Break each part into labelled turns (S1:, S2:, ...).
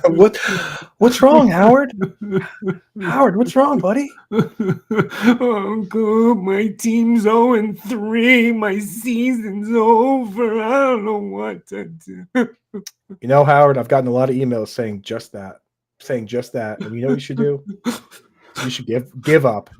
S1: What what's wrong, Howard? Howard, what's wrong, buddy?
S2: Uncle, my team's 0-3. My season's over. I don't know what to do.
S1: You know, Howard, I've gotten a lot of emails saying just that. Saying just that. And you know what you should do? You should give up.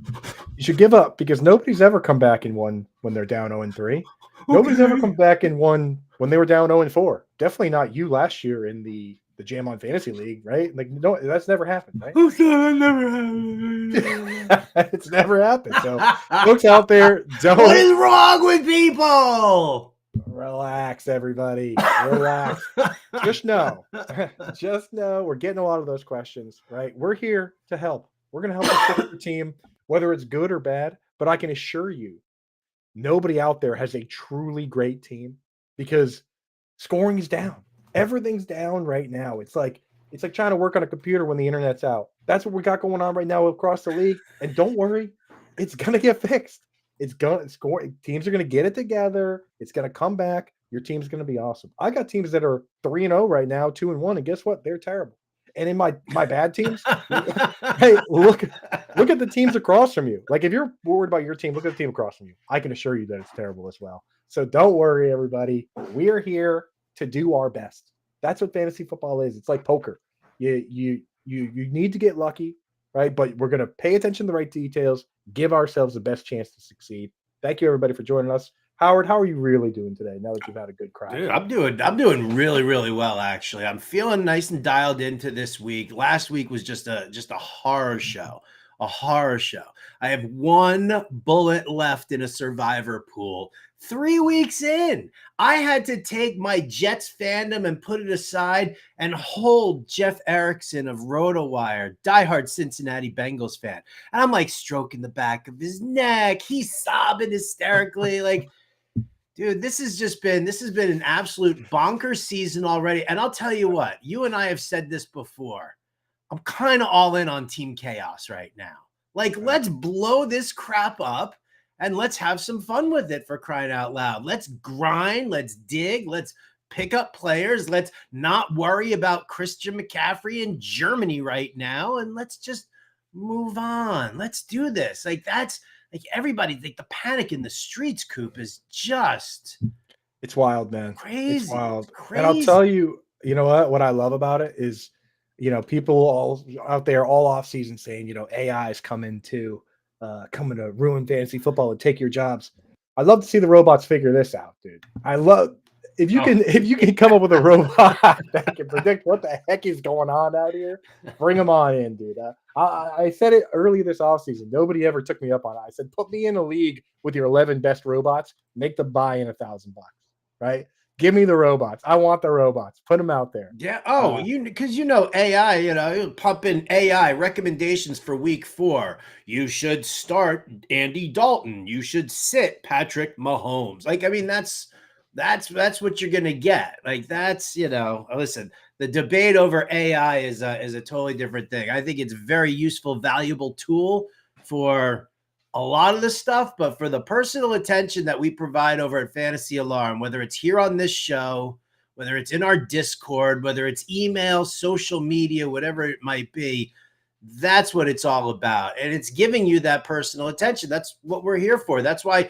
S1: You should give up because nobody's ever come back and won when they're down 0-3. Nobody's ever come back and won when they were down 0-4. Definitely not you last year in the Jam on Fantasy League, right? Like, no, that's never happened, right?
S2: Oh, that never happened.
S1: It's never happened. So, folks out there, don't.
S3: What is wrong with people?
S1: Relax, everybody. Relax. Just know we're getting a lot of those questions, right? We're here to help. We're going to help you fix your team, whether it's good or bad. But I can assure you, nobody out there has a truly great team because scoring is down. Everything's down right now. It's like trying to work on a computer when the internet's out. That's what we got going on right now across the league. And don't worry, it's gonna get fixed. It's gonna score. Teams are gonna get it together. It's gonna come back. Your team's gonna be awesome. I got teams that are 3-0 right now, 2-1, and guess what? They're terrible. And in my bad teams, hey, look at the teams across from you. Like if you're worried about your team, look at the team across from you. I can assure you that it's terrible as well. So don't worry, everybody. We are here to do our best. That's what fantasy football is. It's like poker. You need to get lucky, right? But we're gonna pay attention to the right details, give ourselves the best chance to succeed. Thank you, everybody, for joining us. Howard, how are you really doing today? Now that you've had a good cry,
S3: dude, I'm doing really, really well. Actually, I'm feeling nice and dialed into this week. Last week was just a horror show. A horror show. I have one bullet left in a survivor pool. 3 weeks in, I had to take my Jets fandom and put it aside and hold Jeff Erickson of RotoWire, diehard Cincinnati Bengals fan. And I'm like stroking the back of his neck. He's sobbing hysterically. Like, dude, this has been an absolute bonkers season already. And I'll tell you what, you and I have said this before. I'm kind of all in on Team Chaos right now. Like, let's blow this crap up and let's have some fun with it, for crying out loud. Let's grind, let's dig, let's pick up players. Let's not worry about Christian McCaffrey in Germany right now. And let's just move on. Let's do this. Like, that's like everybody, like the panic in the streets, Coop, is just,
S1: it's wild, man.
S3: Crazy.
S1: It's wild.
S3: Crazy.
S1: And I'll tell you, you know what I love about it is, you know, people all out there all off season saying, you know, AI is coming to ruin fantasy football and take your jobs. I'd love to see the robots figure this out, dude. I love if you can come up with a robot that can predict what the heck is going on out here. Bring them on in, dude. I said it early this offseason. Nobody ever took me up on it. I said, put me in a league with your 11 best robots. Make the buy in $1,000, right? Give me the robots. I want the robots. Put them out there.
S3: Yeah. Oh, because AI, you'll pump in AI recommendations for week 4. You should start Andy Dalton. You should sit Patrick Mahomes. Like, I mean, that's what you're gonna get. Like, that's, listen, the debate over AI is a totally different thing. I think it's a very useful, valuable tool for a lot of the stuff, but for the personal attention that we provide over at Fantasy Alarm, whether it's here on this show, whether it's in our Discord, whether it's email, social media, whatever it might be, that's what it's all about. And it's giving you that personal attention. That's what we're here for. That's why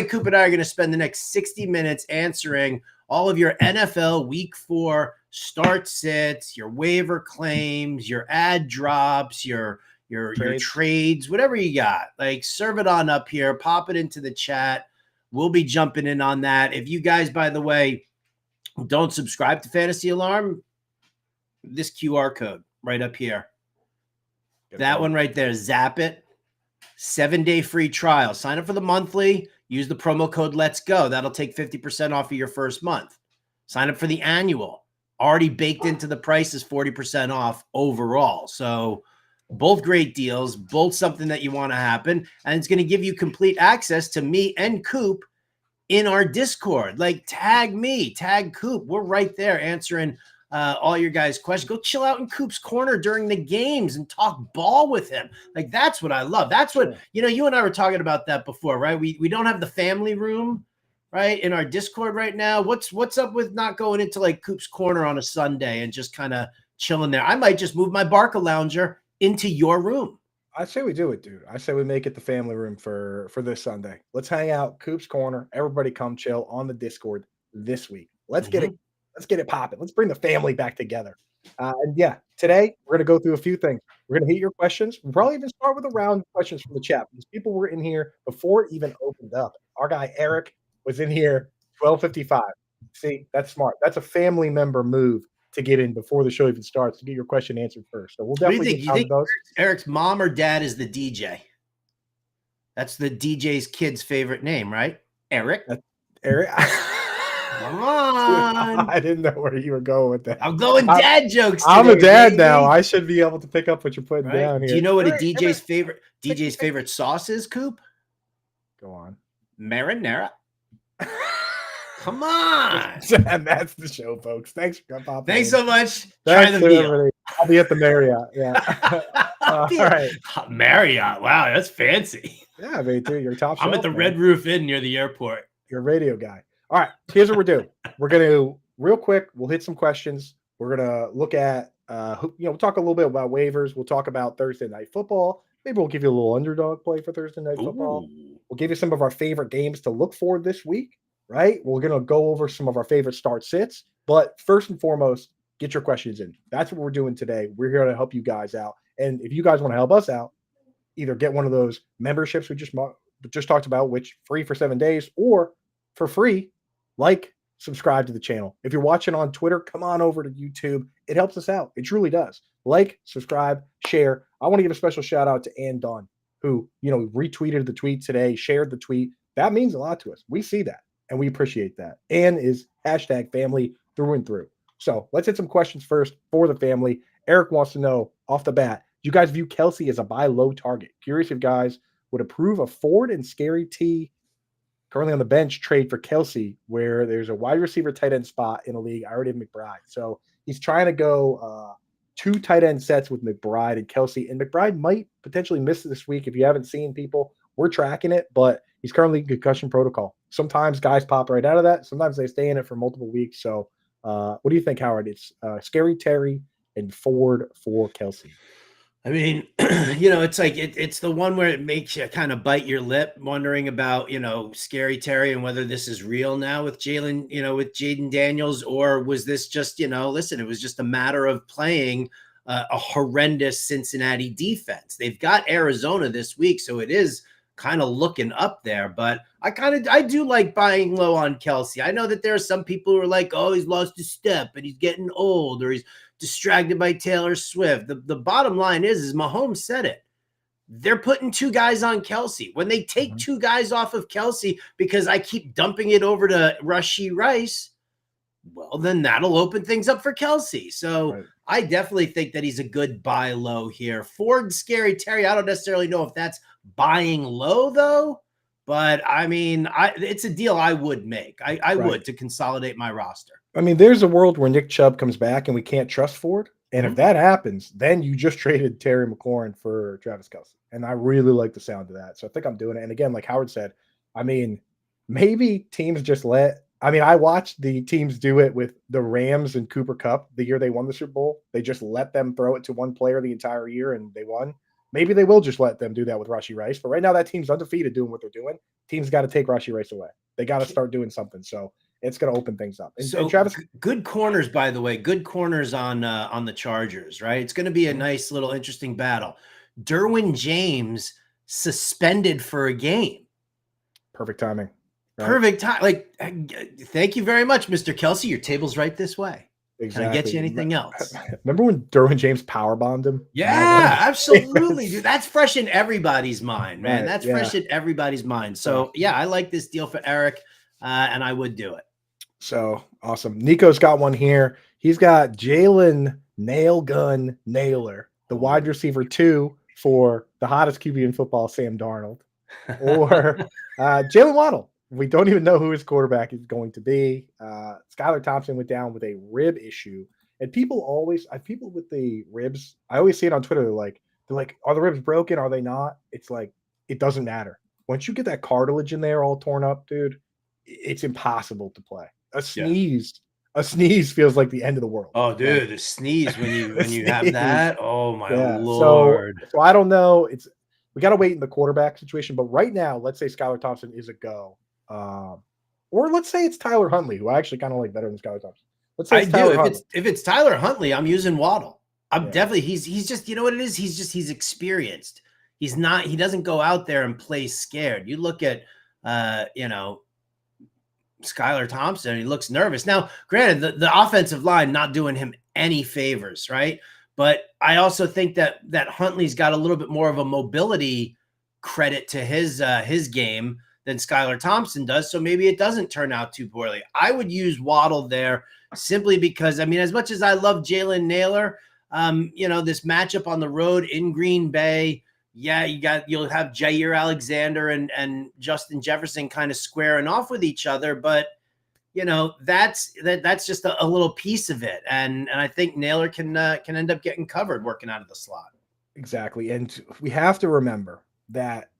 S3: Coop and I are going to spend the next 60 minutes answering all of your NFL week 4 start sits, your waiver claims, your ad drops, your trades, whatever you got. Like, serve it on up here, pop it into the chat. We'll be jumping in on that. If you guys, by the way, don't subscribe to Fantasy Alarm, this QR code right up here. That one right there, zap it. 7-day free trial. Sign up for the monthly. Use the promo code Let's Go. That'll take 50% off of your first month. Sign up for the annual. Already baked into the price is 40% off overall. So both great deals, both something that you want to happen. And it's going to give you complete access to me and Coop in our Discord. Like, tag me, tag Coop. We're right there answering all your guys' questions. Go chill out in Coop's corner during the games and talk ball with him. Like, that's what I love. That's what, you and I were talking about that before, right? We don't have the family room right, in our Discord right now. What's up with not going into like Coop's Corner on a Sunday and just kind of chilling there? I might just move my Barca lounger into your room.
S1: I say we do it, dude. I say we make it the family room for this Sunday. Let's hang out, Coop's Corner. Everybody come chill on the Discord this week. Let's get it popping. Let's bring the family back together. And yeah, today we're gonna go through a few things. We're gonna hit your questions. We'll probably even start with a round of questions from the chat because people were in here before it even opened up. Our guy Eric was in here 12:55. See, that's smart. That's a family member move to get in before the show even starts to get your question answered first. So we'll
S3: What do you
S1: definitely
S3: think?
S1: get down to those.
S3: Eric's mom or dad is the DJ? That's the DJ's kid's favorite name, right? Eric.
S1: Eric.
S3: Come on.
S1: I didn't know where you were going with that.
S3: I'm going dad jokes.
S1: I'm a
S3: today,
S1: dad
S3: baby.
S1: now. I should be able to pick up what you're putting
S3: Right?
S1: down here.
S3: Do you know what a
S1: Eric,
S3: DJ's favorite sauce is, Coop?
S1: Go on.
S3: Marinara. Come on.
S1: And that's the show, folks. Thanks for popping.
S3: Thanks
S1: in.
S3: so much. Try
S1: Thanks
S3: the
S1: to
S3: meal.
S1: everybody. I'll be at the Marriott. Yeah. All right.
S3: Marriott. Wow, that's fancy.
S1: Yeah, me too. You're top.
S3: I'm at
S1: shelf,
S3: the
S1: man.
S3: Red Roof Inn near the airport.
S1: You're a radio guy. All right. Here's what we're doing. We're gonna real quick. We'll hit some questions. We're gonna look at we'll talk a little bit about waivers. We'll talk about Thursday night football. Maybe we'll give you a little underdog play for Thursday night football.
S3: Ooh.
S1: We'll give you some of our favorite games to look for this week, right? We're going to go over some of our favorite start sits. But first and foremost, get your questions in. That's what we're doing today. We're here to help you guys out. And if you guys want to help us out, either get one of those memberships we just talked about, which free for 7 days, or for free, subscribe to the channel. If you're watching on Twitter, come on over to YouTube. It helps us out. It truly does. Subscribe, share. I want to give a special shout out to Ann Dunn, who, retweeted the tweet today, shared the tweet. That means a lot to us. We see that and we appreciate that. Ann is #family through and through. So let's hit some questions first for the family. Eric wants to know off the bat, do you guys view Kelce as a buy low target? Curious if guys would approve a Ford and Scary T currently on the bench trade for Kelce, where there's a wide receiver tight end spot in a league. I already have McBride. So he's trying to go 2 tight end sets with McBride and Kelce. And McBride might potentially miss this week. If you haven't seen people, we're tracking it, but he's currently in concussion protocol. Sometimes guys pop right out of that. Sometimes they stay in it for multiple weeks. So what do you think, Howard? It's Scary Terry and Ford for Kelce.
S3: I mean, it's like it's the one where it makes you kind of bite your lip, wondering about, Scary Terry and whether this is real now with Jalen, with Jaden Daniels, or was this just, listen, it was just a matter of playing a horrendous Cincinnati defense. They've got Arizona this week, so it is kind of looking up there. But I do like buying low on Kelce. I know that there are some people who are like, oh, he's lost his step and he's getting old, or he's distracted by Taylor Swift. The bottom line is Mahomes said it. They're putting 2 guys on Kelce. When they take 2 guys off of Kelce because I keep dumping it over to Rashee Rice, well, then that'll open things up for Kelce. So right. I definitely think that he's a good buy low here. Ford, Scary Terry, I don't necessarily know if that's buying low, though. But, I mean, it's a deal I would make. I would to consolidate my roster.
S1: I mean, there's a world where Nick Chubb comes back and we can't trust Ford. And if that happens, then you just traded Terry McLaurin for Travis Kelce. And I really like the sound of that. So I think I'm doing it. And again, like Howard said, I mean, maybe teams just I watched the teams do it with the Rams and Cooper Kupp the year they won the Super Bowl. They just let them throw it to one player the entire year and they won. Maybe they will just let them do that with Rashee Rice. But right now that team's undefeated doing what they're doing. Teams got to take Rashee Rice away. They got to start doing something. So it's going to open things up.
S3: And Travis, good corners, by the way, good corners on the Chargers, right? It's going to be a nice little interesting battle. Derwin James suspended for a game.
S1: Perfect timing.
S3: Right? Perfect time. Like, thank you very much, Mr. Kelce. Your table's right this way.
S1: Exactly.
S3: Can I get you anything else?
S1: Remember when Derwin James powerbombed him?
S3: Yeah, absolutely, dude. That's fresh in everybody's mind, man.
S1: Right,
S3: That's fresh in everybody's mind. So, yeah, I like this deal for Eric, and I would do it.
S1: So, awesome. Nico's got one here. He's got Jalen Nail Gun Nailor, the wide receiver 2 for the hottest QB in football, Sam Darnold, or Jalen Waddle. We don't even know who his quarterback is going to be. Skylar Thompson went down with a rib issue. And people with the ribs, I always see it on Twitter. They're like, are the ribs broken? Are they not? It's like, it doesn't matter. Once you get that cartilage in there all torn up, dude, it's impossible to play. A sneeze feels like the end of the world.
S3: Oh,
S1: Like,
S3: dude, the sneeze when you have
S1: sneeze.
S3: that. Oh my
S1: yeah.
S3: lord.
S1: So I don't know. We got to wait in the quarterback situation. But right now, let's say Skylar Thompson is a go, or let's say it's Tyler Huntley, who I actually kind of like better than Skylar Thompson. Let's say
S3: I
S1: it's
S3: do.
S1: Tyler Huntley.
S3: If it's Tyler Huntley, I'm using Waddle. I'm
S1: Yeah.
S3: definitely he's just, you know what it is? He's experienced. He doesn't go out there and play scared. You look at Skylar Thompson, he looks nervous. Now, granted, the offensive line not doing him any favors, right? But I also think that Huntley's got a little bit more of a mobility credit to his game than Skylar Thompson does. So maybe it doesn't turn out too poorly. I would use Waddle there simply because, I mean, as much as I love Jalen Naylor, this matchup on the road in Green Bay, yeah, you'll have Jair Alexander and Justin Jefferson kind of squaring off with each other, but that's just a little piece of it, and I think Naylor can end up getting covered working out of the slot.
S1: Exactly, and we have to remember that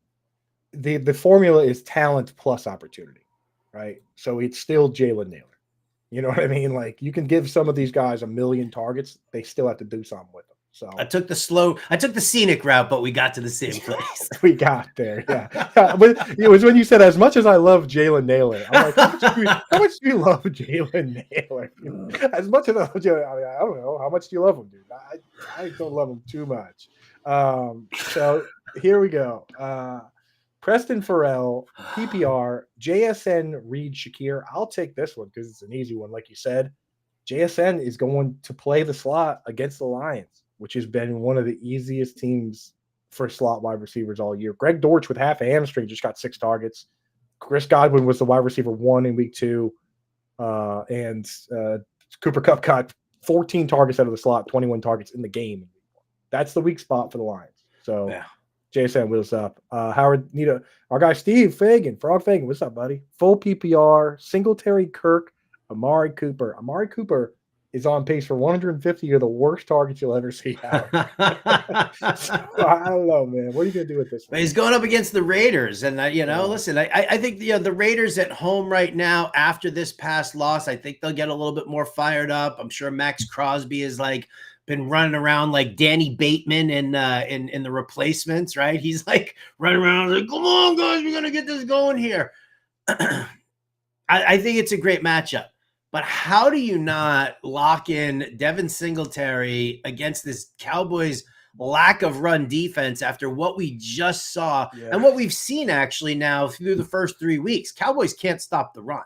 S1: the formula is talent plus opportunity, right? So it's still Jalen Naylor. You know what I mean? Like, you can give some of these guys 1 million targets, they still have to do something with them. So
S3: I took the scenic route, but we got to the same place.
S1: We got there, yeah. But it was when you said, as much as I love Jalen Naylor, I'm like, how much do you love Jalen Naylor? As much as I love Jalen, I don't know, how much do you love him, dude? I don't love him too much. So here we go. Preston Farrell, PPR, JSN, Reed Shakir. I'll take this one because it's an easy one, like you said. JSN is going to play the slot against the Lions, which has been one of the easiest teams for slot wide receivers all year. Greg Dortch with half a hamstring just got 6 targets. Chris Godwin was the wide receiver 1 in week 2. And Cooper Kupp got 14 targets out of the slot, 21 targets in the game. That's the weak spot for the Lions. So yeah. JSN wheels up. Howard Nita, our guy Steve Fagan, Frog Fagan, what's up, buddy? Full PPR, Singletary, Kirk, Amari Cooper. Amari Cooper is on pace for 150 of the worst targets you'll ever see. So, I don't know, man. What are you going to do with this one?
S3: He's going up against the Raiders. And, listen, I think the Raiders at home right now, after this past loss, I think they'll get a little bit more fired up. I'm sure Max Crosby is been running around like Danny Bateman in the Replacements, right? He's like running around like, come on, guys, we're going to get this going here. I think it's a great matchup. But how do you not lock in Devin Singletary against this Cowboys lack of run defense after what we just saw and what we've seen actually now through the first 3 weeks? Cowboys can't stop the run.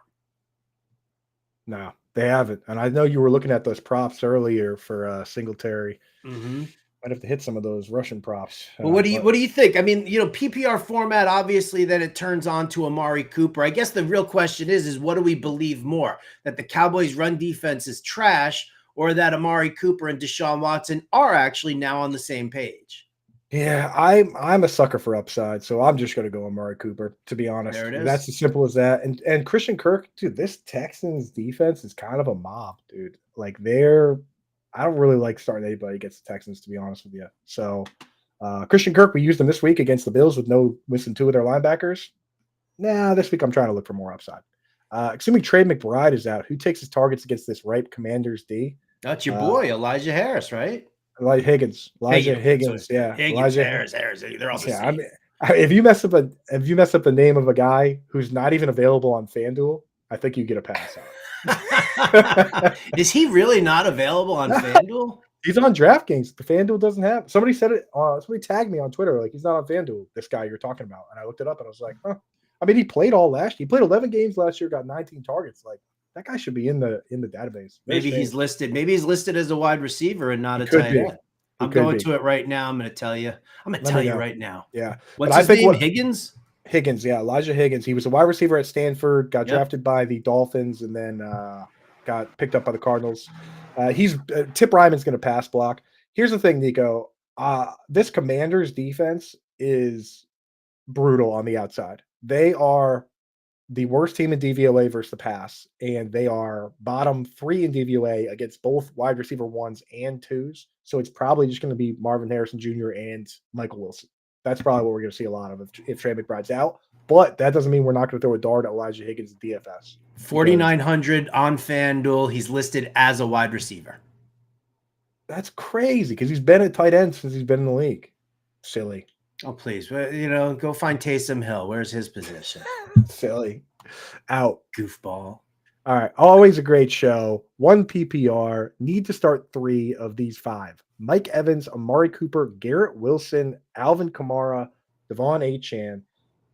S1: No, they haven't. And I know you were looking at those props earlier for Singletary.
S3: Mm-hmm.
S1: Might have to hit some of those Russian props.
S3: Well, what do you think? I mean, PPR format, obviously, then it turns on to Amari Cooper. I guess the real question is what do we believe more? That the Cowboys' run defense is trash, or that Amari Cooper and Deshaun Watson are actually now on the same page?
S1: Yeah, I'm a sucker for upside, so I'm just going to go Amari Cooper, to be honest.
S3: There it is.
S1: That's as simple as that. And Christian Kirk, dude, this Texans defense is kind of a mob, dude. Like, I don't really like starting anybody against the Texans, to be honest with you. So Christian Kirk, we used him this week against the Bills with missing 2 of their linebackers. This week I'm trying to look for more upside. Assuming Trey McBride is out, who takes his targets against this ripe Commanders D?
S3: That's your boy, Elijah Harris, right?
S1: Elijah Higgins. Yeah.
S3: Higgins, Harris. They're all the same.
S1: I mean, if you mess up the name of a guy who's not even available on FanDuel, I think you get a pass out.
S3: Is he really not available on FanDuel?
S1: He's on DraftKings. The FanDuel doesn't have. Somebody said it. Somebody tagged me on Twitter like he's not on FanDuel. This guy you're talking about, and I looked it up and I was like, huh. I mean, he played all last year. He played 11 games last year, got 19 targets. Like, that guy should be in the database.
S3: Maybe he's listed. Maybe he's listed as a wide receiver and not a tight end. I'm going to it right now. I'm going to tell you. I'm going to tell you right now.
S1: Yeah.
S3: What's his name? Higgins?
S1: Higgins, yeah. Elijah Higgins. He was a wide receiver at Stanford, got drafted by the Dolphins, and then got picked up by the Cardinals. Tip Ryman's going to pass block. Here's the thing, Nico. This Commanders defense is brutal on the outside. They are the worst team in DVOA versus the pass, and they are bottom 3 in DVOA against both wide receiver 1s and 2s. So it's probably just going to be Marvin Harrison Jr. and Michael Wilson. That's probably what we're going to see a lot of if Trey McBride's out. but that doesn't mean we're not going to throw a dart at Elijah Higgins at DFS.
S3: 4,900 on FanDuel. He's listed as a wide receiver.
S1: That's crazy because he's been at tight end since he's been in the league. Silly.
S3: Oh, please. Go find Taysom Hill. Where's his position?
S1: Silly. Out.
S3: Goofball.
S1: All right. Always a great show. 1 PPR. Need to start 3 of these 5. Mike Evans, Amari Cooper, Garrett Wilson, Alvin Kamara, Devon Achane.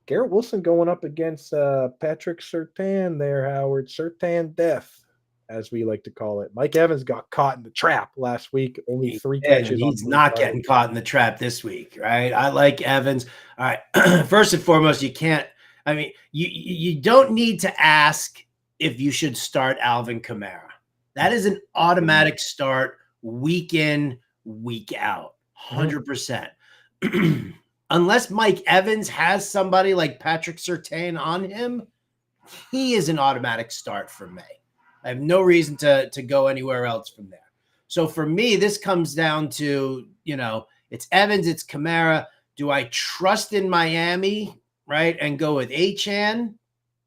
S1: Garrett Wilson going up against Patrick Surtain there, Howard. Surtain death, as we like to call it. Mike Evans got caught in the trap last week. Only 3 catches.
S3: He's not getting caught in the trap this week, right? I like Evans. All right. First and foremost, you don't need to ask if you should start Alvin Kamara. That is an automatic start week in, week out, 100%. Unless Mike Evans has somebody like Patrick Surtain on him, he is an automatic start for me. I have no reason to go anywhere else from there. So for me, this comes down to, it's Evans, it's Kamara. Do I trust in Miami, right, and go with Achane?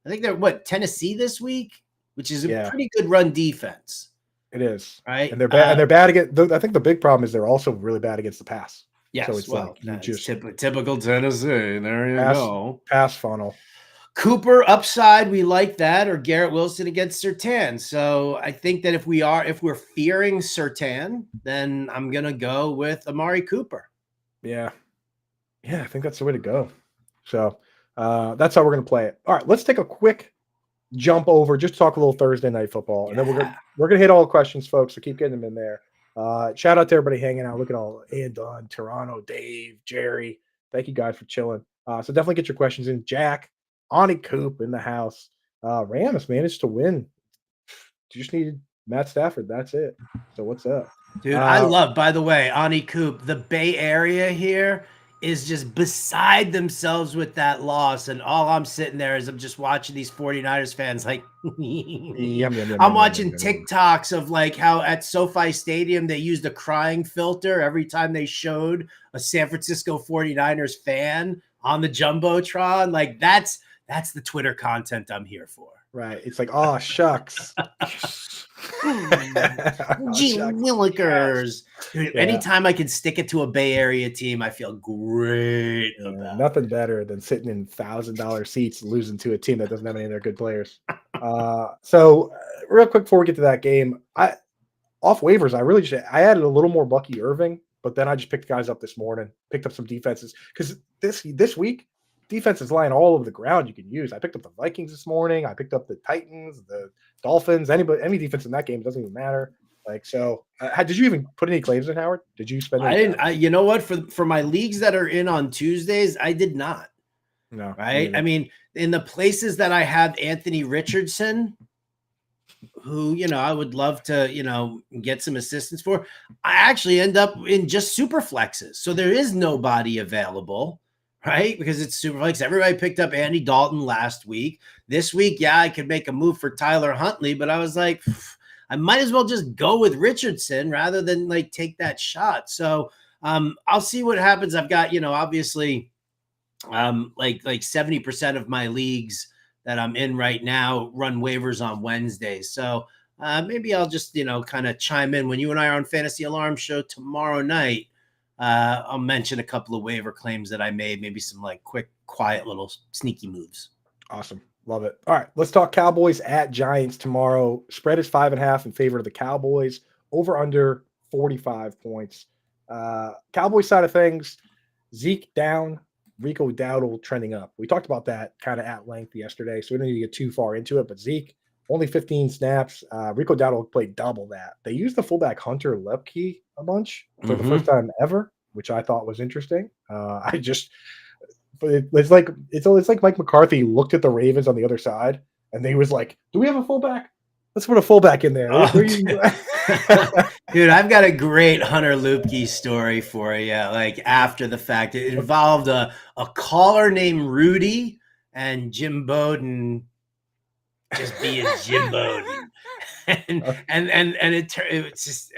S3: I think they're, Tennessee this week, which is a pretty good run defense.
S1: It is.
S3: Right.
S1: And they're bad. And they're bad against. I think the big problem is they're also really bad against the pass.
S3: Yes.
S1: So it's just
S3: typical Tennessee. There you go.
S1: Pass funnel.
S3: Cooper upside, we like that, or Garrett Wilson against Surtain. So I think that if we're fearing Surtain, then I'm gonna go with Amari Cooper.
S1: Yeah. Yeah, I think that's the way to go. So that's how we're gonna play it. All right, let's take a quick jump over, just talk a little Thursday night football, and then we're gonna hit all the questions, folks. So keep getting them in there. Shout out to everybody hanging out. Look at all Don, Toronto, Dave, Jerry. Thank you guys for chilling. So definitely get your questions in. Jack, Ani Coop in the house. Rams managed to win. You just needed Matt Stafford. That's it. So what's up?
S3: Dude, I love, by the way, Ani Coop, the Bay Area here is just beside themselves with that loss. And all I'm sitting there is I'm just watching these 49ers fans like I'm watching TikToks of like how at SoFi Stadium they used a crying filter every time they showed a San Francisco 49ers fan on the Jumbotron. Like that's the Twitter content I'm here for.
S1: Right. It's like, oh, shucks.
S3: Gee Willikers. Dude, anytime I can stick it to a Bay Area team, I feel great about
S1: nothing better than sitting in $1,000 seats losing to a team that doesn't have any of their good players. So real quick before we get to that game, off waivers, I added a little more Bucky Irving, but then I just picked guys up this morning, picked up some defenses because this week defense is lying all over the ground you can use. I picked up the Vikings this morning. I picked up the Titans, the Dolphins, any defense in that game. It doesn't even matter. Like, so did you even put any claims in, Howard? Did you spend any?
S3: I didn't. You know what? For my leagues that are in on Tuesdays, I did not.
S1: No.
S3: Right. I mean, in the places that I have Anthony Richardson, who, I would love to, get some assistance for, I actually end up in just super flexes. So there is nobody available. Right? Because it's super flex. Everybody picked up Andy Dalton last week. This week, I could make a move for Tyler Huntley, but I was like, I might as well just go with Richardson rather than like take that shot. So I'll see what happens. I've got, obviously like 70% of my leagues that I'm in right now run waivers on Wednesdays. So maybe I'll just, kind of chime in when you and I are on Fantasy Alarm Show tomorrow night. I'll mention a couple of waiver claims that I made, maybe some like quick, quiet little sneaky moves.
S1: Awesome. Love it. All right. Let's talk Cowboys at Giants tomorrow. Spread is 5.5 in favor of the Cowboys. Over under 45 points. Cowboys side of things, Zeke down, Rico Dowdle trending up. We talked about that kind of at length yesterday, so we don't need to get too far into it, but Zeke, only 15 snaps. Rico Dowdle played double that. They used the fullback Hunter Lepke a bunch for the first time ever, which I thought was interesting. It's like Mike McCarthy looked at the Ravens on the other side, and they was like, "Do we have a fullback? Let's put a fullback in there."
S3: Dude, I've got a great Hunter Lepke story for you. Like after the fact, it involved a caller named Rudy and Jim Bowden. Just being Jim Bowden, and it's just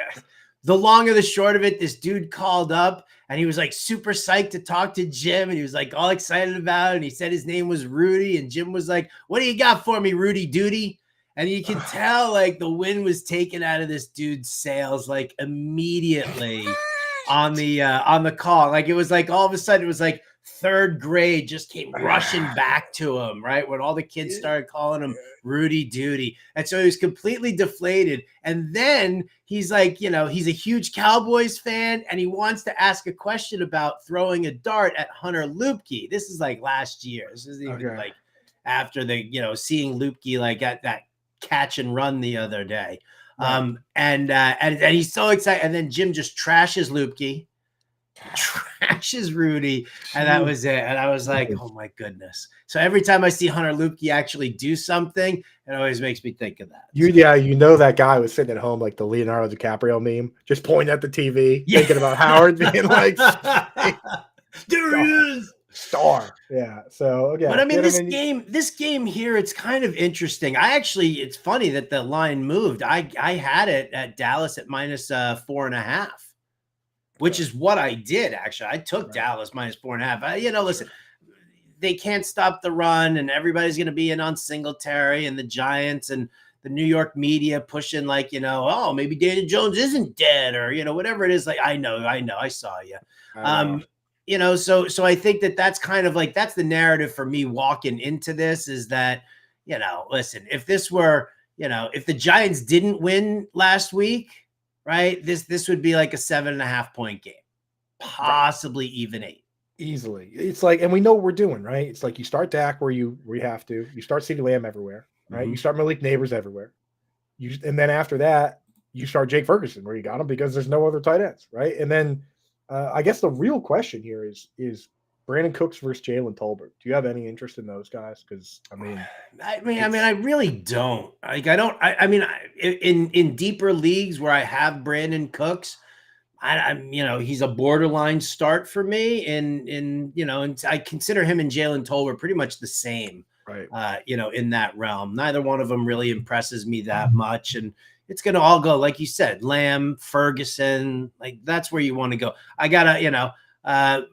S3: the long or the short of it. This dude called up and he was like super psyched to talk to Jim, and he was like all excited about it. And he said his name was Rudy, and Jim was like, "What do you got for me, Rudy Duty?" And you can tell like the wind was taken out of this dude's sails like immediately on the call. Like it was like all of a sudden it was like third grade just came rushing back to him, right? When all the kids started calling him Rudy Duty. And so he was completely deflated. And then he's like, you know, he's a huge Cowboys fan and he wants to ask a question about throwing a dart at Hunter Lupke. This is like last year. This is even like after the, you know, seeing Lupke like at that catch and run the other day. Right. And he's so excited. And then Jim just trashes Lupke, trashes Rudy, and that was it. And I was like, oh my goodness. So every time I see Hunter Lupke actually do something, it always makes me think of that.
S1: Yeah, you know that guy was sitting at home like the Leonardo DiCaprio meme, just pointing at the TV, thinking about Howard being like,
S3: there he is.
S1: Star. Yeah. So okay.
S3: But I mean, this game here, it's kind of interesting. It's funny that the line moved. I had it at Dallas at minus 4.5, which is what I did actually. I took Dallas minus 4.5. You know, listen, they can't stop the run, and everybody's going to be in on Singletary and the Giants and the New York media pushing like, you know, oh, maybe Daniel Jones isn't dead, or you know, whatever it is. Like, I know, I saw you. You know, so I think that's kind of like, that's the narrative for me walking into this is that, you know, listen, if this were, you know, if the Giants didn't win last week, right, this would be like a 7.5 point game, possibly even 8. Easily.
S1: It's like, and we know what we're doing, right? It's like you start Dak where you have to, you start CeeDee Lamb everywhere, right? Mm-hmm. You start Malik Neighbors everywhere. And then after that, you start Jake Ferguson where you got him because there's no other tight ends, right? And then I guess the real question here is Brandon Cooks versus Jalen Tolbert. Do you have any interest in those guys? Because I mean,
S3: I really don't. Like, I mean, in deeper leagues where I have Brandon Cooks, I'm you know, he's a borderline start for me. In you know, and I consider him and Jalen Tolbert pretty much the same. Right. You know, in that realm, neither one of them really impresses me that much, and it's going to all go, like you said, Lamb, Ferguson, like that's where you want to go. I got to, you know, I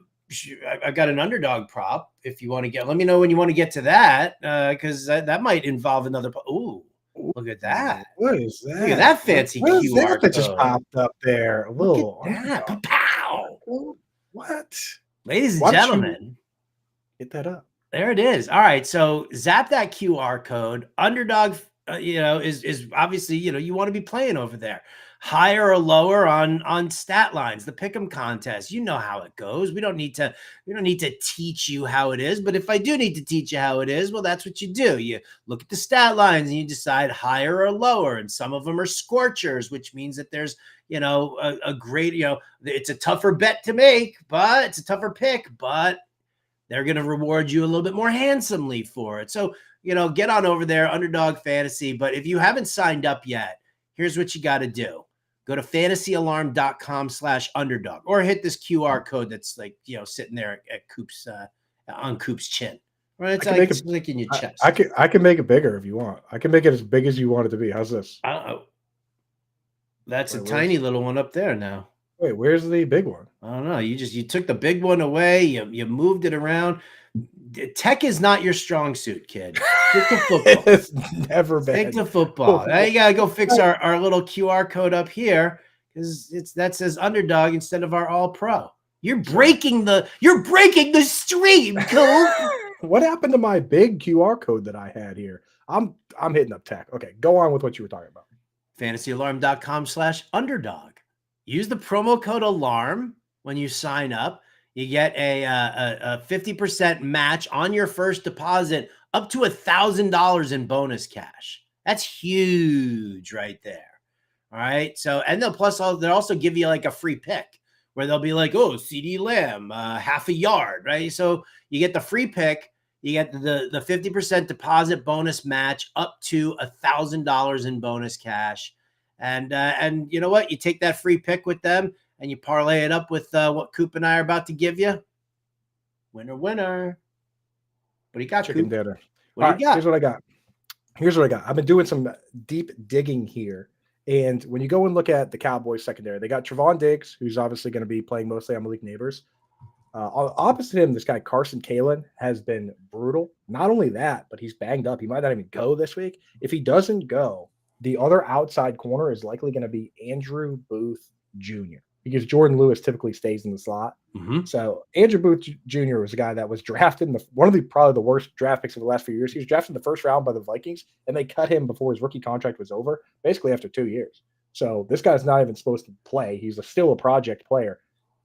S3: got an underdog prop. If you want to let me know when you want to get to that. Cause that might involve another. Ooh, look at that.
S1: What is that?
S3: Look at that fancy QR
S1: that just popped up there. A little.
S3: Look at that. Pow.
S1: What?
S3: Ladies and gentlemen.
S1: Get that up.
S3: There it is. All right. So zap that QR code. Underdog you know, is obviously, you know, you want to be playing over there, higher or lower on stat lines, the pick'em contest. You know how it goes. We don't need to teach you how it is, but if I do need to teach you how it is, well, that's what you do. You look at the stat lines and you decide higher or lower, and some of them are scorchers, which means that there's, you know, a great, you know, it's a tougher bet to make, but it's a tougher pick, but they're going to reward you a little bit more handsomely for it. So, you know, get on over there, Underdog Fantasy. But if you haven't signed up yet, here's what you got to do. Go to fantasyalarm.com/underdog or hit this QR code that's like, you know, sitting there at Coop's on Coop's chin. Right? It's like in your chest.
S1: I can make it bigger if you want. I can make it as big as you want it to be. How's this?
S3: That's a tiny little one up there now.
S1: Wait, where's the big one?
S3: I don't know. You took the big one away. You moved it around. Tech is not your strong suit, kid. Stick to football.
S1: It's never been.
S3: Stick to football. Now you gotta go fix our little QR code up here because that says underdog instead of our all pro. You're breaking the stream, Coop.
S1: What happened to my big QR code that I had here? I'm hitting up Tech. Okay, go on with what you were talking about.
S3: fantasyalarm.com/underdog. Use the promo code ALARM when you sign up. You get a 50% match on your first deposit up to $1,000 in bonus cash. That's huge right there. All right. So, and they'll also give you like a free pick where they'll be like, oh, CeeDee Lamb, half a yard, right? So you get the free pick, you get the 50% deposit bonus match up to $1,000 in bonus cash. And you know what? You take that free pick with them and you parlay it up with what Coop and I are about to give you. Winner, winner. What do you got,
S1: Chicken
S3: Coop?
S1: dinner.
S3: What do you got?
S1: Here's what I got. I've been doing some deep digging here And when you go and look at the Cowboys secondary, they got Trevon Diggs, who's obviously going to be playing mostly on Malik Neighbors. Opposite him, this guy Carson Kalen has been brutal. Not only that, but he's banged up. He might not even go this week. If he doesn't go, the other outside corner is likely going to be Andrew Booth Jr. because Jordan Lewis typically stays in the slot.
S3: Mhm.
S1: So Andrew Booth Jr. was a guy that was drafted in one of the probably the worst draft picks of the last few years. He was drafted in the first round by the Vikings, and they cut him before his rookie contract was over, basically after 2 years. So this guy's not even supposed to play. He's still a project player.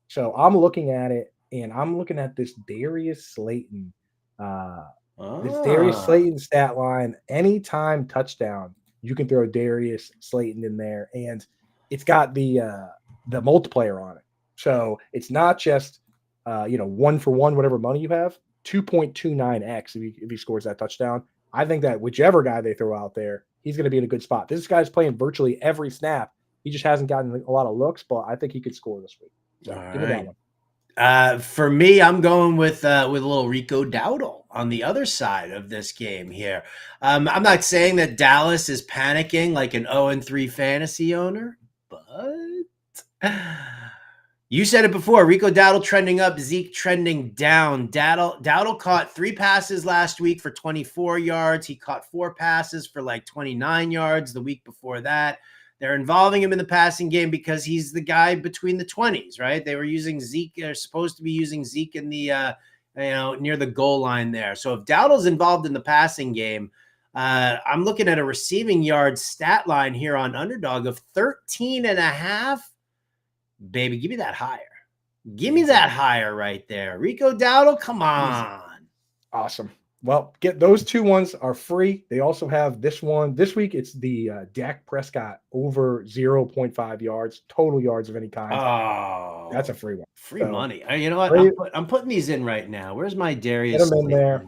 S1: So I'm looking at it, and I'm looking at this Darius Slayton. This Darius Slayton stat line, anytime touchdown, you can throw Darius Slayton in there, and it's got the multiplier on it. So it's not just 1 for 1, whatever money you have, 2.29x if he scores that touchdown. I think that whichever guy they throw out there, he's going to be in a good spot. This guy's playing virtually every snap. He just hasn't gotten a lot of looks, but I think he could score this week. So give me that one.
S3: For me, I'm going with a little Rico Dowdle on the other side of this game here. I'm not saying that Dallas is panicking like an 0-3 fantasy owner, but you said it before. Rico Dowdle trending up, Zeke trending down. Dowdle caught 3 passes last week for 24 yards. He caught 4 passes for like 29 yards the week before that. They're involving him in the passing game because he's the guy between the 20s, right? They were using Zeke. They're supposed to be using Zeke in the, near the goal line there. So if Dowdle's involved in the passing game, I'm looking at a receiving yard stat line here on Underdog of 13.5. Baby, give me that higher. Give me that higher right there. Rico Dowdle, come on.
S1: Awesome. Well, get those 2 ones are free. They also have this one. This week, it's the Dak Prescott over 0.5 yards, total yards of any kind.
S3: Oh,
S1: that's a free one.
S3: Free money. You know what? I'm putting these in right now. Where's my Darius?
S1: Get them in there.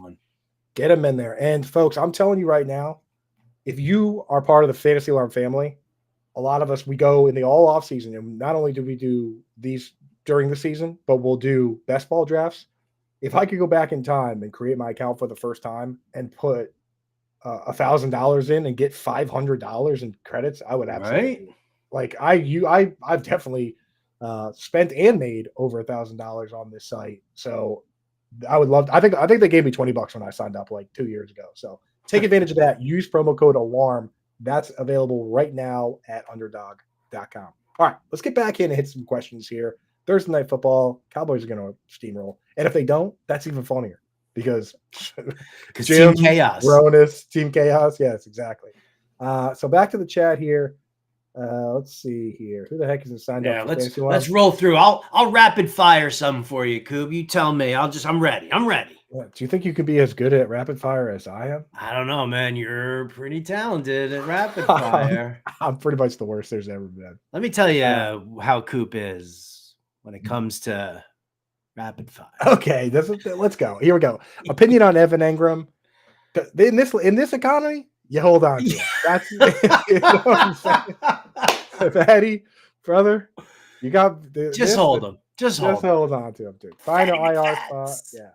S1: Get them in there. And folks, I'm telling you right now, if you are part of the Fantasy Alarm family, a lot of us, we go in the all off season, and not only do we do these during the season, but we'll do best ball drafts. If I could go back in time and create my account for the first time and put $1,000 in and get $500 in credits, I would absolutely. Like I've definitely spent and made over $1,000 on this site. So I would love. I think they gave me $20 when I signed up like 2 years ago. So take advantage of that. Use promo code ALARM. That's available right now at underdog.com. All right, let's get back in and hit some questions here. Thursday Night Football, Cowboys are going to steamroll. And if they don't, that's even funnier because
S3: Team Chaos.
S1: Ronis, Team Chaos. Yes, exactly. So back to the chat here. Let's see here. Who the heck isn't signed up?
S3: Let's roll through. I'll rapid fire some for you, Coob. You tell me. I'm ready.
S1: Do you think you could be as good at rapid fire as I am?
S3: I don't know, man. You're pretty talented at rapid fire.
S1: I'm pretty much the worst there's ever been.
S3: Let me tell you how Coop is when it comes to rapid fire.
S1: Okay, let's go. Here we go. Opinion on Evan Engram. In this economy, you hold on to it. That's you know what I'm saying? Eddie, brother, you got
S3: just hold him. Just
S1: hold on to him, dude. Find an IR spot. Yeah.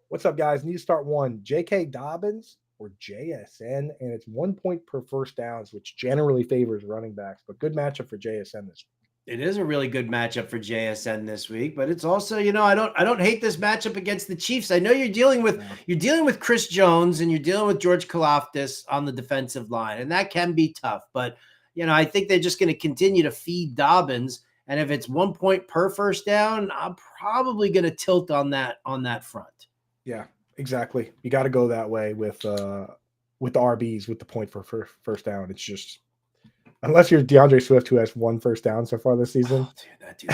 S1: What's up, guys? Need to start one. J.K. Dobbins or JSN, and it's 1 point per first downs, which generally favors running backs, but good matchup for JSN this week.
S3: It is a really good matchup for JSN this week, but it's also, I don't hate this matchup against the Chiefs. I know you're dealing with Chris Jones and you're dealing with George Karlaftis on the defensive line, and that can be tough. But I think they're just going to continue to feed Dobbins, and if it's 1 point per first down, I'm probably going to tilt on that front.
S1: Yeah, exactly. You got to go that way with the RBs with the point for first down. It's just. Unless you're DeAndre Swift, who has 1 first down so far this season,
S3: that dude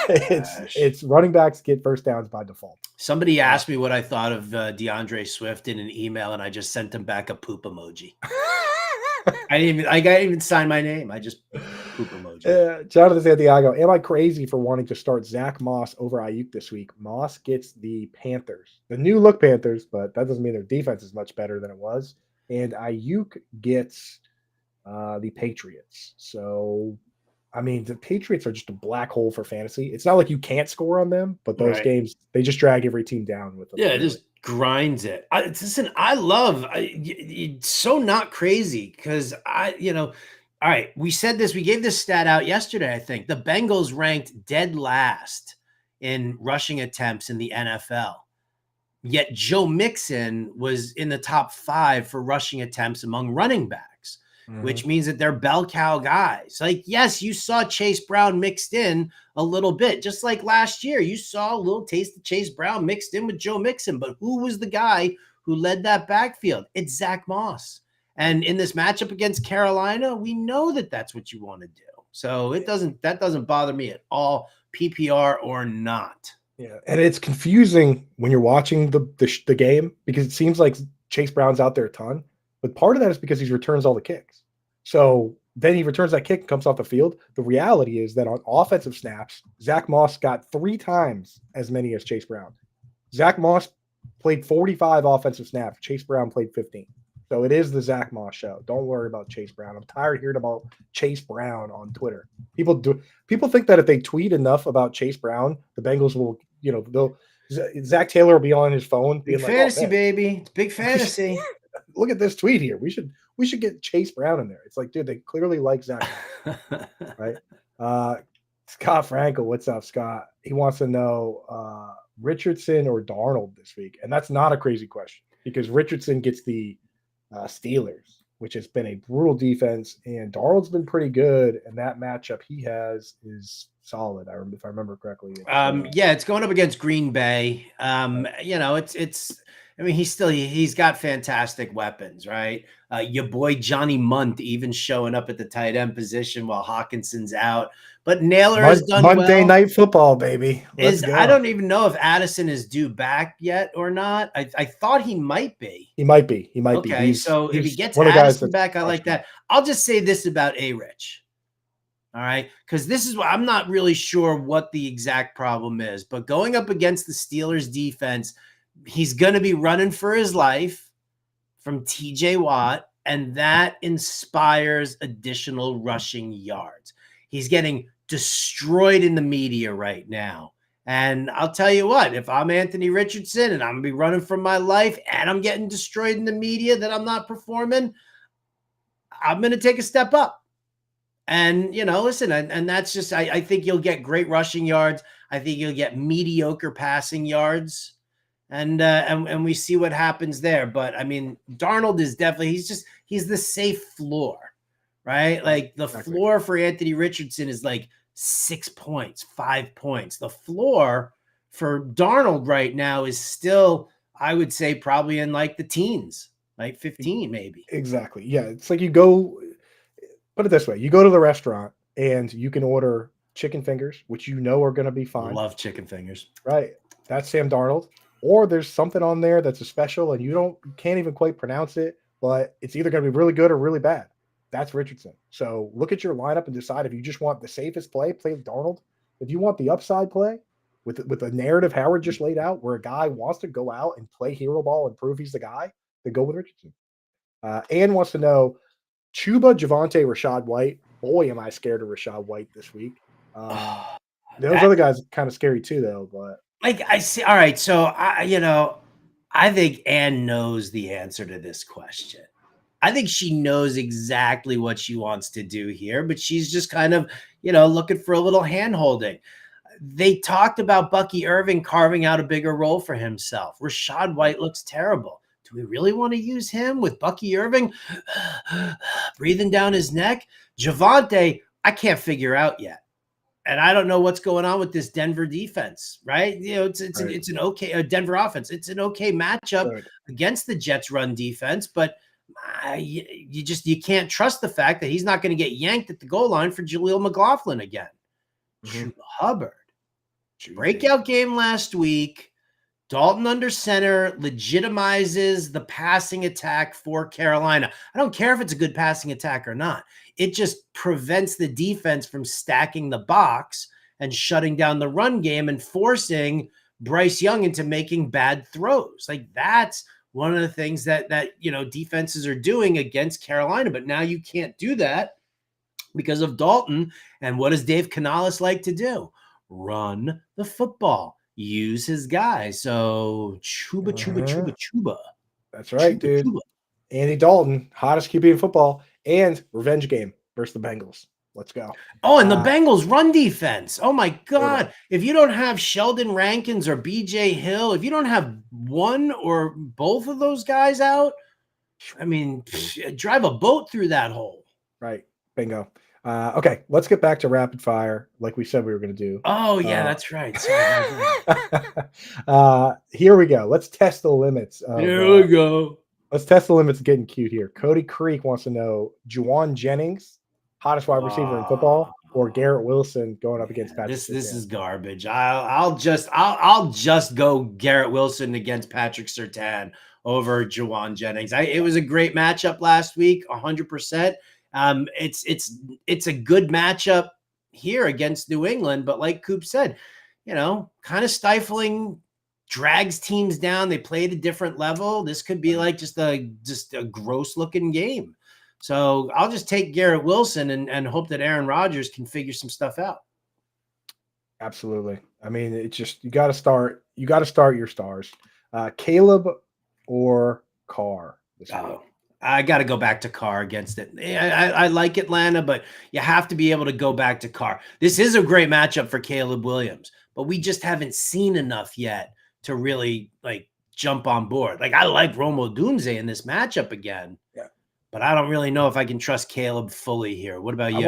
S1: it's running backs get first downs by default.
S3: Somebody asked me what I thought of DeAndre Swift in an email, and I just sent him back a poop emoji. I didn't even sign my name. I just poop emoji.
S1: Jonathan Santiago, am I crazy for wanting to start Zach Moss over Ayuk this week? Moss gets the Panthers, the new look Panthers, but that doesn't mean their defense is much better than it was. And Ayuk gets the Patriots. So, I mean, the Patriots are just a black hole for fantasy. It's not like you can't score on them, but those games, they just drag every team down with them.
S3: Yeah, it just grinds it. It's so not crazy because All right. We said this, we gave this stat out yesterday, I think. The Bengals ranked dead last in rushing attempts in the NFL. Yet Joe Mixon was in the top 5 for rushing attempts among running backs, which means that they're bell cow guys. Like, yes, you saw Chase Brown mixed in a little bit, just like last year. You saw a little taste of Chase Brown mixed in with Joe Mixon. But who was the guy who led that backfield? It's Zach Moss. And in this matchup against Carolina, we know that that's what you want to do. So that doesn't bother me at all, PPR or not.
S1: Yeah, and it's confusing when you're watching the game because it seems like Chase Brown's out there a ton, but part of that is because he returns all the kicks. So then he returns that kick and comes off the field. The reality is that on offensive snaps, Zach Moss got 3 times as many as Chase Brown. Zach Moss played 45 offensive snaps. Chase Brown played 15. So it is the Zach Moss show. Don't worry about Chase Brown. I'm tired of hearing about Chase Brown on Twitter. People think that if they tweet enough about Chase Brown, the Bengals will, Zach Taylor will be on his phone being
S3: Big
S1: like,
S3: fantasy,
S1: oh,
S3: baby. It's big fantasy.
S1: Look at this tweet here. We should get Chase Brown in there. It's like, dude, they clearly like Zach Brown, right? Scott Frankel, what's up, Scott? He wants to know Richardson or Darnold this week, and that's not a crazy question because Richardson gets the Steelers, which has been a brutal defense, and Darnold's been pretty good, and that matchup he has is solid. If I remember correctly.
S3: It's going up against Green Bay. He's got fantastic weapons, right? Your boy Johnny Munt even showing up at the tight end position while Hawkinson's out. But Naylor has done
S1: Monday Night Football, baby.
S3: I don't even know if Addison is due back yet or not. I thought he might be.
S1: He might be.
S3: Okay, so if he gets Addison back, I like that. I'll just say this about A-Rich. All right, because this is what I'm not really sure what the exact problem is, but going up against the Steelers defense, he's going to be running for his life from TJ Watt, and that inspires additional rushing yards. He's getting destroyed in the media right now. And I'll tell you what, if I'm Anthony Richardson and I'm going to be running for my life and I'm getting destroyed in the media that I'm not performing, I'm going to take a step up. And, listen, and that's just, I think you'll get great rushing yards. I think you'll get mediocre passing yards. And we see what happens there. But I mean, Darnold is definitely, he's the safe floor, right? Like the floor for Anthony Richardson is like 6 points, 5 points. The floor for Darnold right now is still, I would say, probably in like the teens, like 15 maybe.
S1: Exactly. Yeah. It's like put it this way. You go to the restaurant and you can order chicken fingers, which are going to be fine.
S3: Love chicken fingers.
S1: Right. That's Sam Darnold. Or there's something on there that's a special and you can't even quite pronounce it, but it's either going to be really good or really bad. That's Richardson. So look at your lineup and decide if you just want the safest play Darnold. If you want the upside play with the narrative Howard just laid out, where a guy wants to go out and play hero ball and prove he's the guy, then go with Richardson. Ann wants to know Chuba, Javonte, Rachaad White. Boy, am I scared of Rachaad White this week. Those other guys are kind of scary too, though. But
S3: I see. All right, so I think Ann knows the answer to this question. I think she knows exactly what she wants to do here, but she's just kind of, looking for a little hand-holding. They talked about Bucky Irving carving out a bigger role for himself. Rachaad White looks terrible. Do we really want to use him with Bucky Irving breathing down his neck? Javonte, I can't figure out yet. And I don't know what's going on with this Denver defense, right? It's an okay Denver offense. It's an okay matchup against the Jets run defense, but you can't trust the fact that he's not going to get yanked at the goal line for Jaleel McLaughlin again. Chuba Hubbard, breakout game last week. Dalton under center legitimizes the passing attack for Carolina. I don't care if it's a good passing attack or not. It just prevents the defense from stacking the box and shutting down the run game and forcing Bryce Young into making bad throws. Like that's one of the things that defenses are doing against Carolina. But now you can't do that because of Dalton. And what does Dave Canales like to do? Run the football. Use his guy. So Chuba.
S1: That's right, dude. Andy Dalton, hottest QB in football, and revenge game. versus the Bengals. Let's go.
S3: Oh, and the
S1: Uh,
S3: Bengals run defense. Oh my God. If you don't have Sheldon Rankins or BJ Hill, if you don't have one or both of those guys out, I mean, drive a boat through that hole.
S1: Right. Bingo. Okay, let's get back to rapid fire like we said we were going to do.
S3: Oh, yeah, that's right. Sorry.
S1: Here we go. Let's test the limits.
S3: Here we go.
S1: Let's test the limits of getting cute here. Cody Creek wants to know Juwan Jennings, hottest wide receiver in football, or Garrett Wilson going up against Patrick.
S3: This is garbage. I'll just go Garrett Wilson against Patrick Surtain over Juwan Jennings. It was a great matchup last week, 100%. It's a good matchup here against New England, but like Coop said, kind of stifling, drags teams down. They play at a different level. This could be like just a gross looking game. So I'll just take Garrett Wilson and hope that Aaron Rodgers can figure some stuff out.
S1: Absolutely. I mean, it's just you got to start your stars. Caleb or Carr this week.
S3: I got to go back to Carr against it. I like Atlanta, but you have to be able to go back to Carr. This is a great matchup for Caleb Williams, but we just haven't seen enough yet to really jump on board. I like Rome Odunze in this matchup again.
S1: Yeah.
S3: But I don't really know if I can trust Caleb fully here. What about you?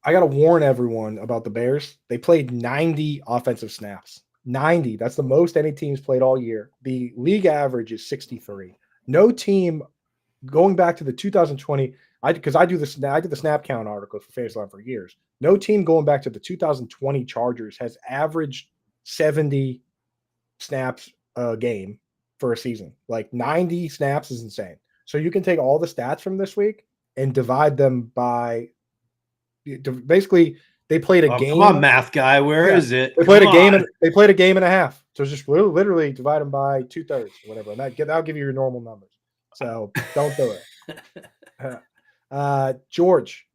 S1: I got to warn everyone about the Bears. They played 90 offensive snaps. 90. That's the most any team's played all year. The league average is 63. No team going back to the 2020, because I did the snap count article for FaceLine for years. No team going back to the 2020 Chargers has averaged 70 snaps a game for a season. 90 snaps is insane. So you can take all the stats from this week and divide them by basically they played a game.
S3: Come on, math guy, where is it?
S1: They played a game. They played a game and a half. So just literally divide them by 2/3 or whatever, and that'll give you your normal numbers. So don't do it. George,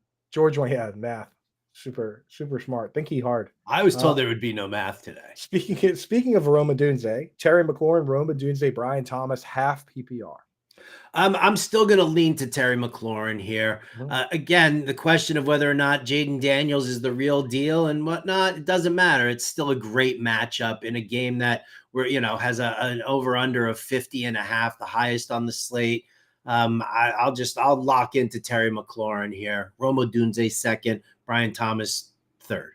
S1: math, super smart. Think he hard.
S3: I was told there would be no math today.
S1: Speaking of Rome Odunze, Terry McLaurin, Rome Odunze, Brian Thomas, half PPR.
S3: I'm still going to lean to Terry McLaurin here. Again, the question of whether or not Jaden Daniels is the real deal and whatnot, it doesn't matter. It's still a great matchup in a game that has an over-under of 50.5, the highest on the slate. I'll lock into Terry McLaurin here. Rome Odunze second, Brian Thomas third.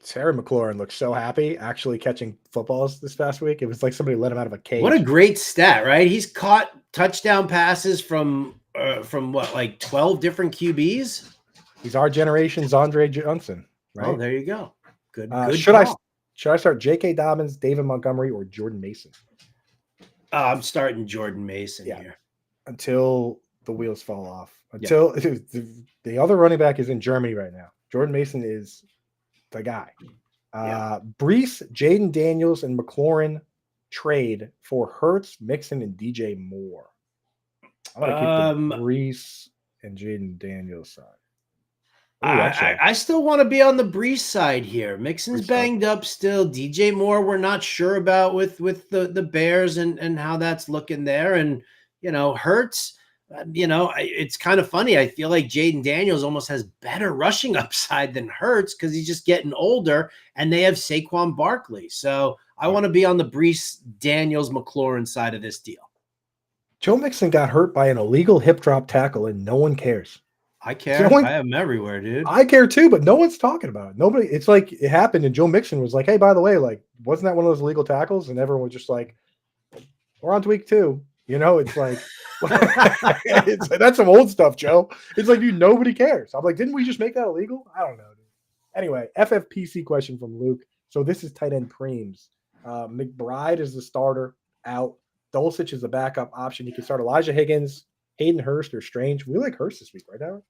S1: Terry McLaurin looks so happy actually catching footballs this past week. It was like somebody let him out of a cage.
S3: What a great stat, right? He's caught touchdown passes from 12 different QBs.
S1: He's our generation's Andre Johnson, right?
S3: Oh, there you go. Good.
S1: Should I start J.K. Dobbins, David Montgomery, or Jordan Mason?
S3: I'm starting Jordan Mason here
S1: until the wheels fall off. Until the other running back is in Germany right now. Jordan Mason is the guy. Brees, Jaden Daniels, and McLaurin trade for Hurts, Mixon, and DJ Moore. I'm going to keep the Brees and Jaden Daniels side.
S3: I still want to be on the Brees side here. Mixon's banged up still. DJ Moore, we're not sure about with the Bears and how that's looking there. And, Hurts, it's kind of funny. I feel like Jaden Daniels almost has better rushing upside than Hurts because he's just getting older, and they have Saquon Barkley. So I want to be on the Brees, Daniels, McLaurin side of this deal.
S1: Joe Mixon got hurt by an illegal hip drop tackle, and no one cares.
S3: I care. I have them everywhere, dude.
S1: I care too, but no one's talking about it. Nobody. It's like it happened, and Joe Mixon was like, "Hey, by the way, wasn't that one of those illegal tackles?" And everyone was just like, "We're on to week 2." It's like that's some old stuff, Joe. It's like, dude, nobody cares. I'm like, didn't we just make that illegal? I don't know, dude. Anyway, FFPC question from Luke. So this is tight end Preems. McBride is the starter out. Dulcich is the backup option. You can start Elijah Higgins, Hayden Hurst, or Strange. We like Hurst this week, right, Howard?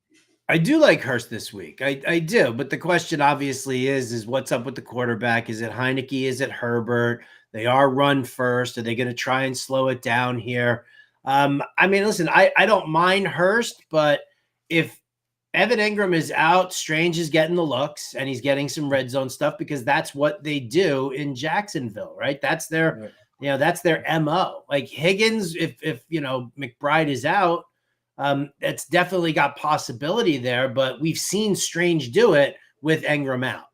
S3: I do like Hurst this week. I do. But the question obviously is what's up with the quarterback? Is it Heineke? Is it Herbert? They are run first. Are they going to try and slow it down here? Listen, I don't mind Hurst, but if Evan Ingram is out, Strange is getting the looks and he's getting some red zone stuff because that's what they do in Jacksonville, right? That's their, that's their MO. Like Higgins, if McBride is out, It's definitely got possibility there, but we've seen Strange do it with Engram out.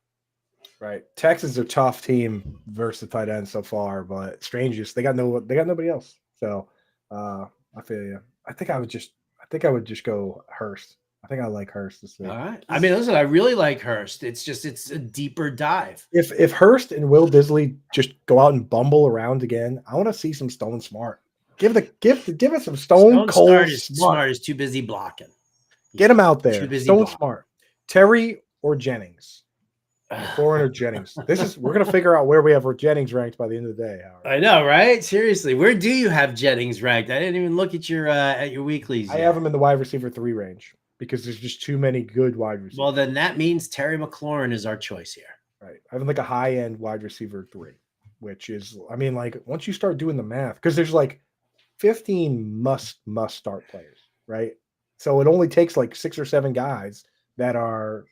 S1: Right. Texans are a tough team versus tight end so far, but Strange they got nobody else. So I feel you. I think I would just go Hurst. I think I like Hurst this week.
S3: All right. I mean, listen, I really like Hurst. It's a deeper dive.
S1: If Hurst and Will Disley just go out and bumble around again, I want to see some Stone Smart. Give us some Stone Cold
S3: Smart is too busy blocking.
S1: Get him out there.
S3: Too busy
S1: Stone
S3: blocking.
S1: Smart. Terry or Jennings? McLaurin or Jennings? We're gonna figure out where we have Jennings ranked by the end of the day, Howard.
S3: I know, right? Seriously, where do you have Jennings ranked? I didn't even look at your weeklies.
S1: I have him in the wide receiver 3 range because there's just too many good wide receivers.
S3: Well, then that means Terry McLaurin is our choice here.
S1: Right. I have him like a high end wide receiver 3, which is, I mean, like once you start doing the math, because there's like 15 must start players, right? So it only takes like 6 or 7 guys that are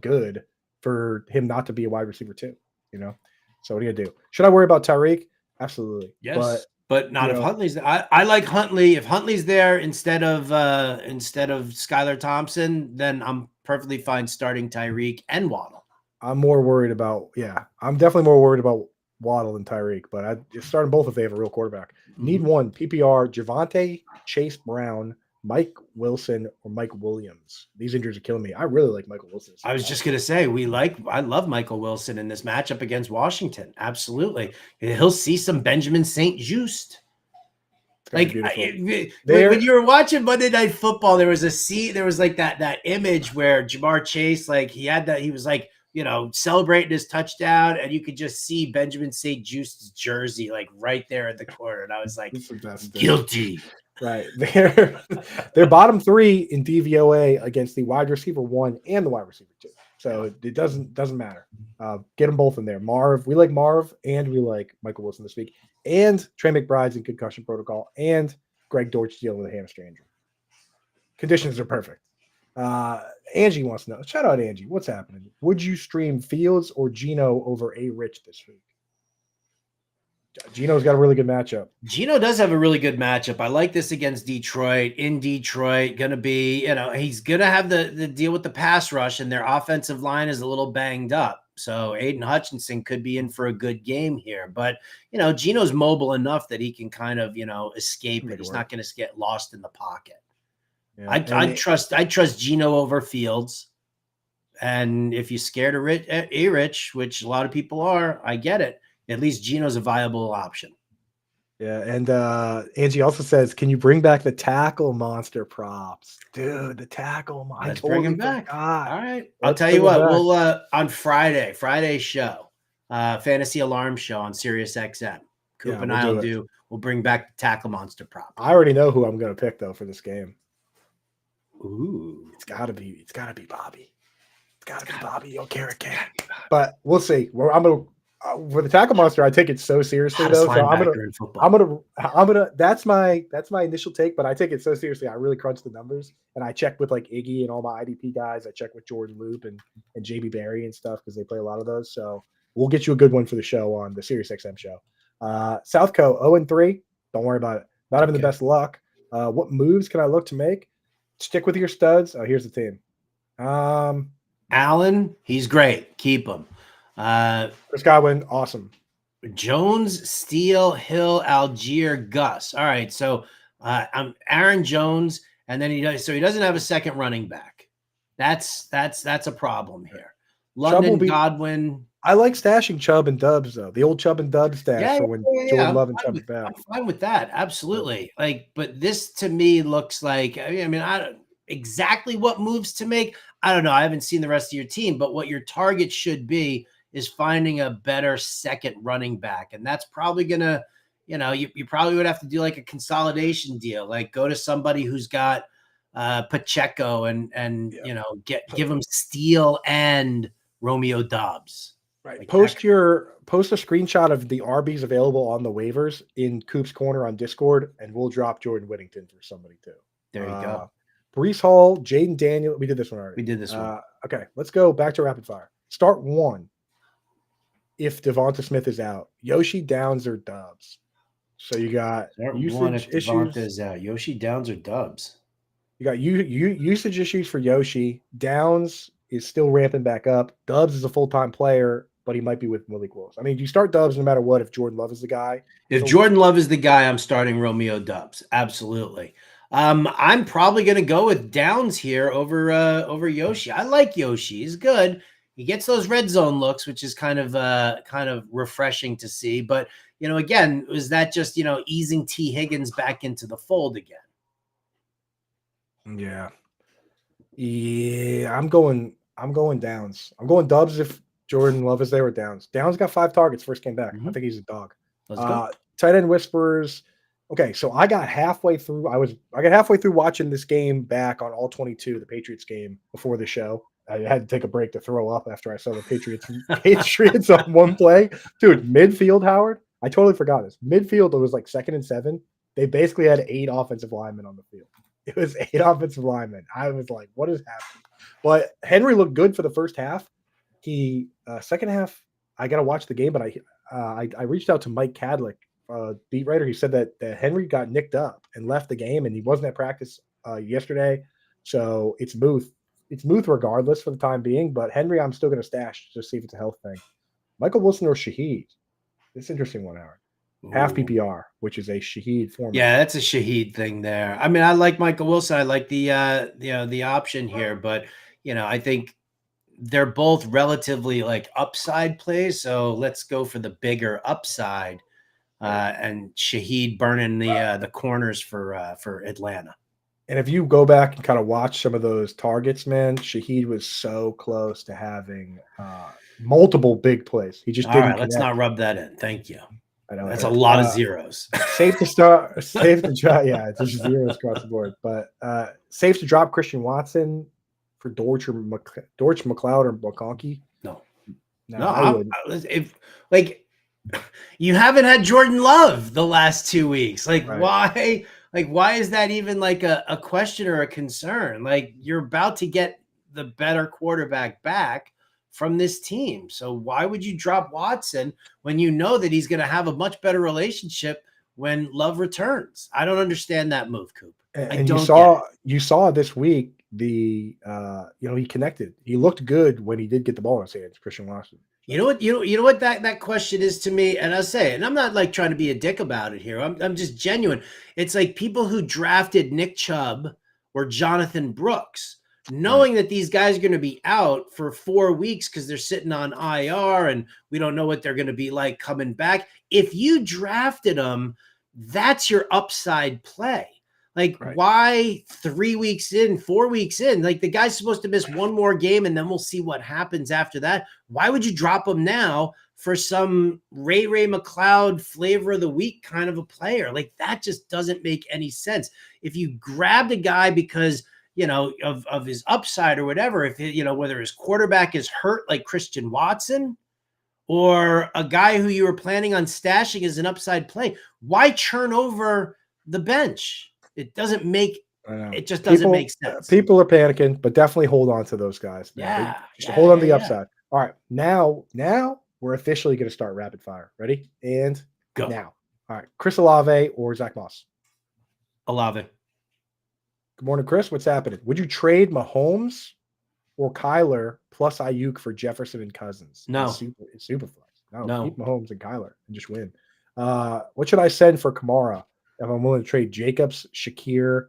S1: good for him not to be a wide receiver 2, you know? So what are you gonna do? Should I worry about Tyreek? Absolutely.
S3: Yes, but not if Huntley's there. I like Huntley. If Huntley's there instead of Skylar Thompson, then I'm perfectly fine starting Tyreek and Waddle.
S1: I'm definitely more worried about Waddle than Tyreek, but I'd start them both if they have a real quarterback. Need one PPR: Javonte, Chase Brown, Mike Wilson, or Mike Williams. These injuries are killing me. I really like Michael Wilson.
S3: I was just gonna say I love Michael Wilson in this matchup against Washington. Absolutely, he'll see some Benjamin St. Just. Like when you were watching Monday Night Football, there was like that image where Jamar Chase, like he was like, you know, celebrating his touchdown, and you could just see Benjamin St. Just's jersey like right there in the corner, and I was like, guilty.
S1: Right. They're bottom 3 in DVOA against the wide receiver 1 and the wide receiver 2. So it doesn't matter. Get them both in there. We like Marv, and we like Michael Wilson this week, and Trey McBride's in concussion protocol, and Greg Dortch dealing with a hamstring injury. Conditions are perfect. Angie wants to know. Shout out Angie. What's happening? Would you stream Fields or Geno over A. Rich this week? Geno's got a really good matchup.
S3: Geno does have a really good matchup. I like this against Detroit. In Detroit, gonna be, he's gonna have the deal with the pass rush, and their offensive line is a little banged up. So Aiden Hutchinson could be in for a good game here. But Geno's mobile enough that he can kind of escape it. He's not gonna get lost in the pocket. Yeah. I trust Geno over Fields. And if you're scared of Rich, which a lot of people are, I get it. At least Geno's a viable option.
S1: Yeah, and Angie also says, "Can you bring back the tackle monster props, dude? The tackle monster.
S3: Let's bring him back. All right, I'll tell
S1: bring
S3: you what.
S1: him back.
S3: We'll on Friday's show, Fantasy Alarm Show on Sirius XM. Coop and I we'll bring back the tackle monster prop.
S1: I already know who I'm going to pick though for this game.
S3: Ooh,
S1: it's gotta be Bobby. It's gotta be Bobby Okereke. But we'll see. I'm gonna. For the tackle monster, I take it so seriously though. So I'm gonna. That's my initial take, but I take it so seriously. I really crunch the numbers, and I check with like Iggy and all my IDP guys. I check with Jordan Loop and JB Barry and stuff because they play a lot of those. So we'll get you a good one for the show on the Sirius XM show. Southco 0-3. Don't worry about it. Not having the best luck. What moves can I look to make? Stick with your studs. Oh, here's the team.
S3: Allen, he's great. Keep him.
S1: Chris Godwin, awesome.
S3: Jones, Steele, Hill, Algier, Gus. All right, so I'm Aaron Jones, and then he doesn't have a second running back. That's a problem here. London, Godwin.
S1: I like stashing Chubb and Dubs though. The old Chubb and Dubs stash for when Jordan Love and Chubb are back.
S3: I'm fine with that, absolutely. But this to me looks like I don't exactly what moves to make. I don't know. I haven't seen the rest of your team, but what your target should be is finding a better second running back. And that's probably going to, you probably would have to do like a consolidation deal, like go to somebody who's got Pacheco and give them Steele and Romeo Doubs.
S1: Right. Like post a screenshot of the RBs available on the waivers in Coop's Corner on Discord, and we'll drop Jordan Whittington for somebody too.
S3: There you go.
S1: Brees Hall, Jaden Daniel. We did this one already.
S3: We did this one.
S1: Okay, let's go back to rapid fire. Start 1. If Devonta Smith is out, Yoshi Downs or Dubs. So you got
S3: usage issues. Devonta is out. Yoshi Downs or Dubs.
S1: You got usage issues for Yoshi. Downs is still ramping back up. Dubs is a full-time player, but he might be with Malik Willis. I mean, you start Dubs no matter what if Jordan Love is the guy.
S3: If
S1: So-
S3: Jordan Love is the guy, I'm starting Romeo Dubs. Absolutely. I'm probably going to go with Downs here over Yoshi. I like Yoshi. He's good. He gets those red zone looks, which is kind of refreshing to see. But again, was that just easing T. Higgins back into the fold again?
S1: Yeah. I'm going Downs. I'm going Dubs if Jordan Love is there with Downs. Downs got 5 targets first came back. I think he's a dog.
S3: Let's go.
S1: Tight end whisperers. Okay, so I got halfway through. I got halfway through watching this game back on All 22, the Patriots game before the show. I had to take a break to throw up after I saw the Patriots on one play. Dude, midfield, Howard. I totally forgot this. Midfield, it was like 2nd and 7. They basically had 8 offensive linemen on the field. It was 8 offensive linemen. I was like, what is happening? But Henry looked good for the first half. He second half, I got to watch the game, but I reached out to Mike Cadlick, beat writer. He said that Henry got nicked up and left the game, and he wasn't at practice yesterday. So it's Muth. It's Muth regardless for the time being, but Henry I'm still going to stash to see if it's a health thing. Michael Wilson or Shaheed? It's an interesting one, Howard. Half PPR, which is a Shaheed format.
S3: Yeah, that's a Shaheed thing there. I mean, I like Michael Wilson. I like the option here, but I think they're both relatively like upside plays. So let's go for the bigger upside, and Shaheed burning the corners for Atlanta.
S1: And if you go back and kind of watch some of those targets, man, Shaheed was so close to having multiple big plays. He just didn't.
S3: All right, let's not rub that in. Thank you.
S1: I know
S3: That's a lot of zeros.
S1: Safe to start. Safe to drop. Yeah, it's just zeros across the board. But safe to drop Christian Watson for Dortch McLeod or McConkey.
S3: No,
S1: I wouldn't.
S3: if like you haven't had Jordan Love the last 2 weeks, like
S1: Right.
S3: why? Like why is that even like a question or a concern? Like you're about to get the better quarterback back from this team. So why would you drop Watson when you know that he's going to have a much better relationship when Love returns? I don't understand that move, Coop.
S1: And you saw this week he connected. He looked good when he did get the ball in his hands, Christian Watson.
S3: You know what that question is to me, and I'll say it, and I'm not like trying to be a dick about it here. I'm just genuine. It's like people who drafted Nick Chubb or Jonathan Brooks, knowing that these guys are going to be out for 4 weeks because they're sitting on IR and we don't know what they're going to be like coming back. If you drafted them, that's your upside play. Like, why 3 weeks in, 4 weeks in? Like, the guy's supposed to miss one more game, and then we'll see what happens after that. Why would you drop him now for some Ray McLeod flavor of the week kind of a player? Like, that just doesn't make any sense. If you grabbed a guy because, of his upside or whatever, if whether his quarterback is hurt like Christian Watson or a guy who you were planning on stashing as an upside play, why churn over the bench? It doesn't make sense.
S1: People are panicking, but definitely hold on to those guys. Hold on to the upside. All right, now we're officially going to start rapid fire. Ready? And
S3: go
S1: now. All right, Chris Olave or Zach Moss?
S3: Olave.
S1: Good morning, Chris. What's happening? Would you trade Mahomes or Kyler plus Ayuk for Jefferson and Cousins?
S3: No.
S1: It's super flex.
S3: No.
S1: Keep Mahomes and Kyler and just win. What should I send for Kamara if I'm willing to trade Jacobs, Shakir,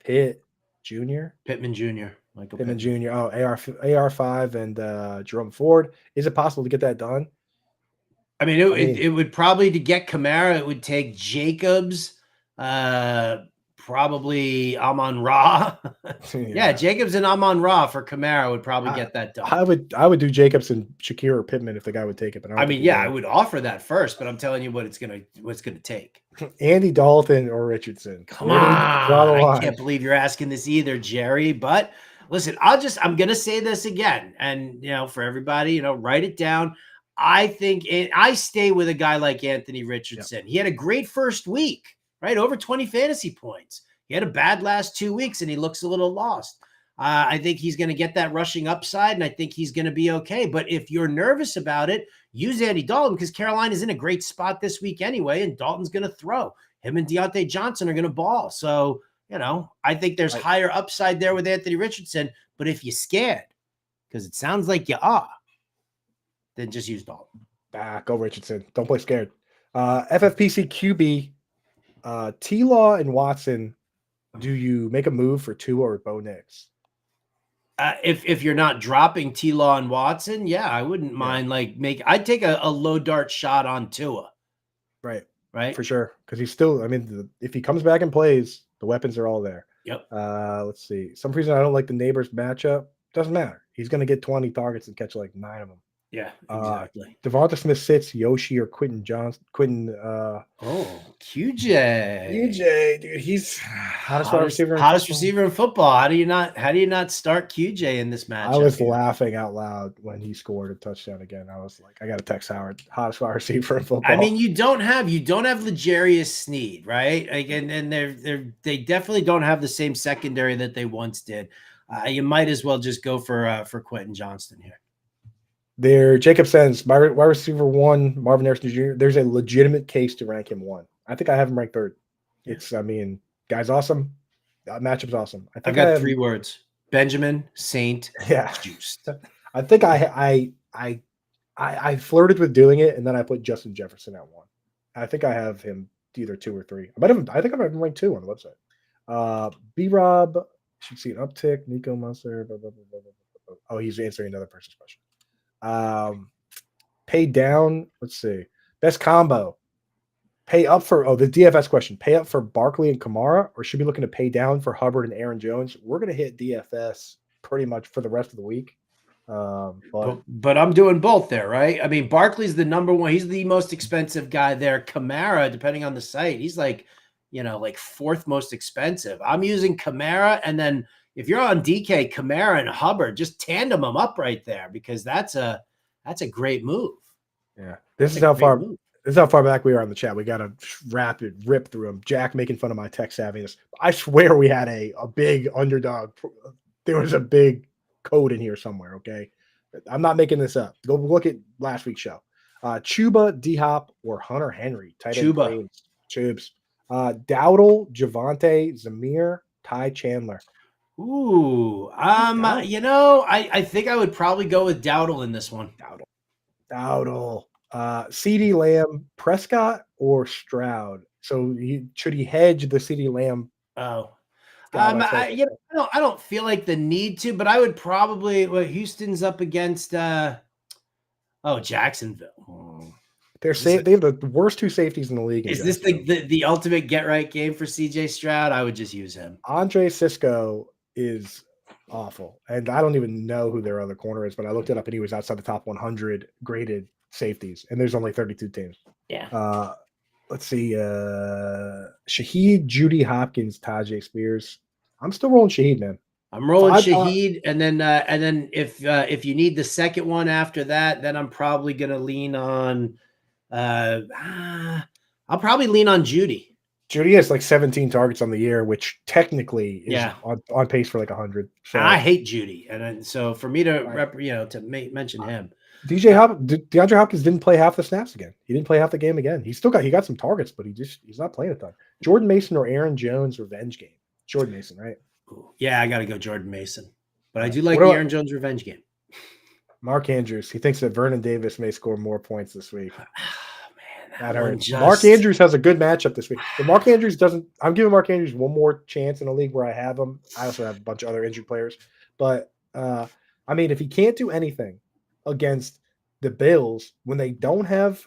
S1: Pittman Jr.?
S3: Michael
S1: Pittman Jr. Oh, AR5 and Jerome Ford. Is it possible to get that done?
S3: I mean, it would probably, to get Kamara, it would take Jacobs, probably Amon-Ra. Yeah, Jacobs and Amon-Ra for Kamara would probably get that done.
S1: I would do Jacobs and Shakir or Pittman if the guy would take it. But
S3: I would offer that first, but I'm telling you what it's gonna take.
S1: Andy Dalton or Richardson.
S3: Come on, I can't believe you're asking this either, Jerry. But listen, I'm gonna say this again, and for everybody, write it down. I think I stay with a guy like Anthony Richardson. Yep. He had a great first week. Right, over 20 fantasy points. He had a bad last 2 weeks, and he looks a little lost. I think he's going to get that rushing upside, and I think he's going to be okay. But if you're nervous about it, use Andy Dalton because Carolina's in a great spot this week anyway, and Dalton's going to throw. Him and Deontay Johnson are going to ball. So, I think there's
S1: Right.
S3: higher upside there with Anthony Richardson. But if you're scared, because it sounds like you are, then just use Dalton.
S1: Go Richardson. Don't play scared. FFPC QB, T-Law and Watson. Do you make a move for Tua or Bo Nix?
S3: If you're not dropping T-Law and Watson, yeah, I wouldn't mind I'd take a low dart shot on Tua.
S1: Right.
S3: Right.
S1: For sure. Because he's still, if he comes back and plays, the weapons are all there.
S3: Yep.
S1: Let's see. Some reason I don't like the Neighbors matchup. Doesn't matter. He's going to get 20 targets and catch like 9 of them.
S3: Yeah, exactly.
S1: Devonta Smith sits Yoshi or Quentin Johnson.
S3: QJ.
S1: QJ, dude, he's hottest
S3: receiver in football. How do you not start QJ in this matchup?
S1: I was laughing out loud when he scored a touchdown again. I was like, I got to text Howard, hottest wide receiver in football.
S3: I mean, you don't have L'Jarius Sneed, right? Like, and they definitely don't have the same secondary that they once did. You might as well just go for Quentin Johnston here.
S1: There, Jacob sends my wide receiver 1, Marvin Harrison Jr. There's a legitimate case to rank him 1. I think I have him ranked 3rd. Guy's awesome. Matchup's awesome.
S3: I've got 3 words: Benjamin, Saint, Juiced.
S1: I think I flirted with doing it, and then I put Justin Jefferson at 1. I think I have him either 2 or 3. I think I have him ranked 2 on the website. B-Rob should see an uptick. Nico Munster. Blah, blah, blah, blah, blah, blah. Oh, he's answering another person's question. Pay down. Let's see. Best combo. Pay up for the DFS question. Pay up for Barkley and Kamara, or should be looking to pay down for Hubbard and Aaron Jones. We're gonna hit DFS pretty much for the rest of the week.
S3: But I'm doing both there, right? I mean, Barkley's the number 1. He's the most expensive guy there. Kamara, depending on the site, he's like 4th most expensive. I'm using Kamara, and then if you're on DK, Kamara and Hubbard, just tandem them up right there, because that's a great move.
S1: Yeah, this is how far back we are on the chat. We got to rapid rip through them. Jack making fun of my tech savviness. I swear we had a big underdog. There was a big code in here somewhere. Okay, I'm not making this up. Go look at last week's show. Chuba, D-Hop, or Hunter Henry.
S3: Chuba.
S1: Chubes. Dowdle, Javante, Zamir, Ty Chandler.
S3: Ooh, I think I would probably go with Dowdle in this one.
S1: Dowdle. CD Lamb, Prescott, or Stroud. So should he hedge the CD Lamb?
S3: Oh, I don't feel like the need to, but I would probably. Houston's up against Jacksonville.
S1: They have the worst 2 safeties in the league.
S3: Is this the ultimate get right game for CJ Stroud? I would just use him.
S1: Andre Cisco is awful, and I don't even know who their other corner is, but I looked it up and he was outside the top 100 graded safeties, and there's only 32 teams.
S3: Yeah.
S1: Let's see. Shaheed, Judy Hopkins, Tajay Spears. I'm still rolling Shaheed, man.
S3: I'm rolling Shaheed, and then if you need the second one after that, then I'm probably gonna lean on. I'll probably lean on Judy.
S1: Judy has like 17 targets on the year, which technically is on pace for like 100. So.
S3: And I hate Judy, and so for me to mention him,
S1: DeAndre Hopkins didn't play half the snaps again. He didn't play half the game again. He got some targets, but he's not playing a ton. Jordan Mason or Aaron Jones revenge game. Jordan Mason, right?
S3: Yeah, I got to go Jordan Mason, but I do like the Aaron Jones revenge game.
S1: Mark Andrews, he thinks that Vernon Davis may score more points this week. That hurts.
S3: Just...
S1: Mark Andrews has a good matchup this week. But Mark Andrews doesn't. I'm giving Mark Andrews one more chance in a league where I have him. I also have a bunch of other injured players. But if he can't do anything against the Bills when they don't have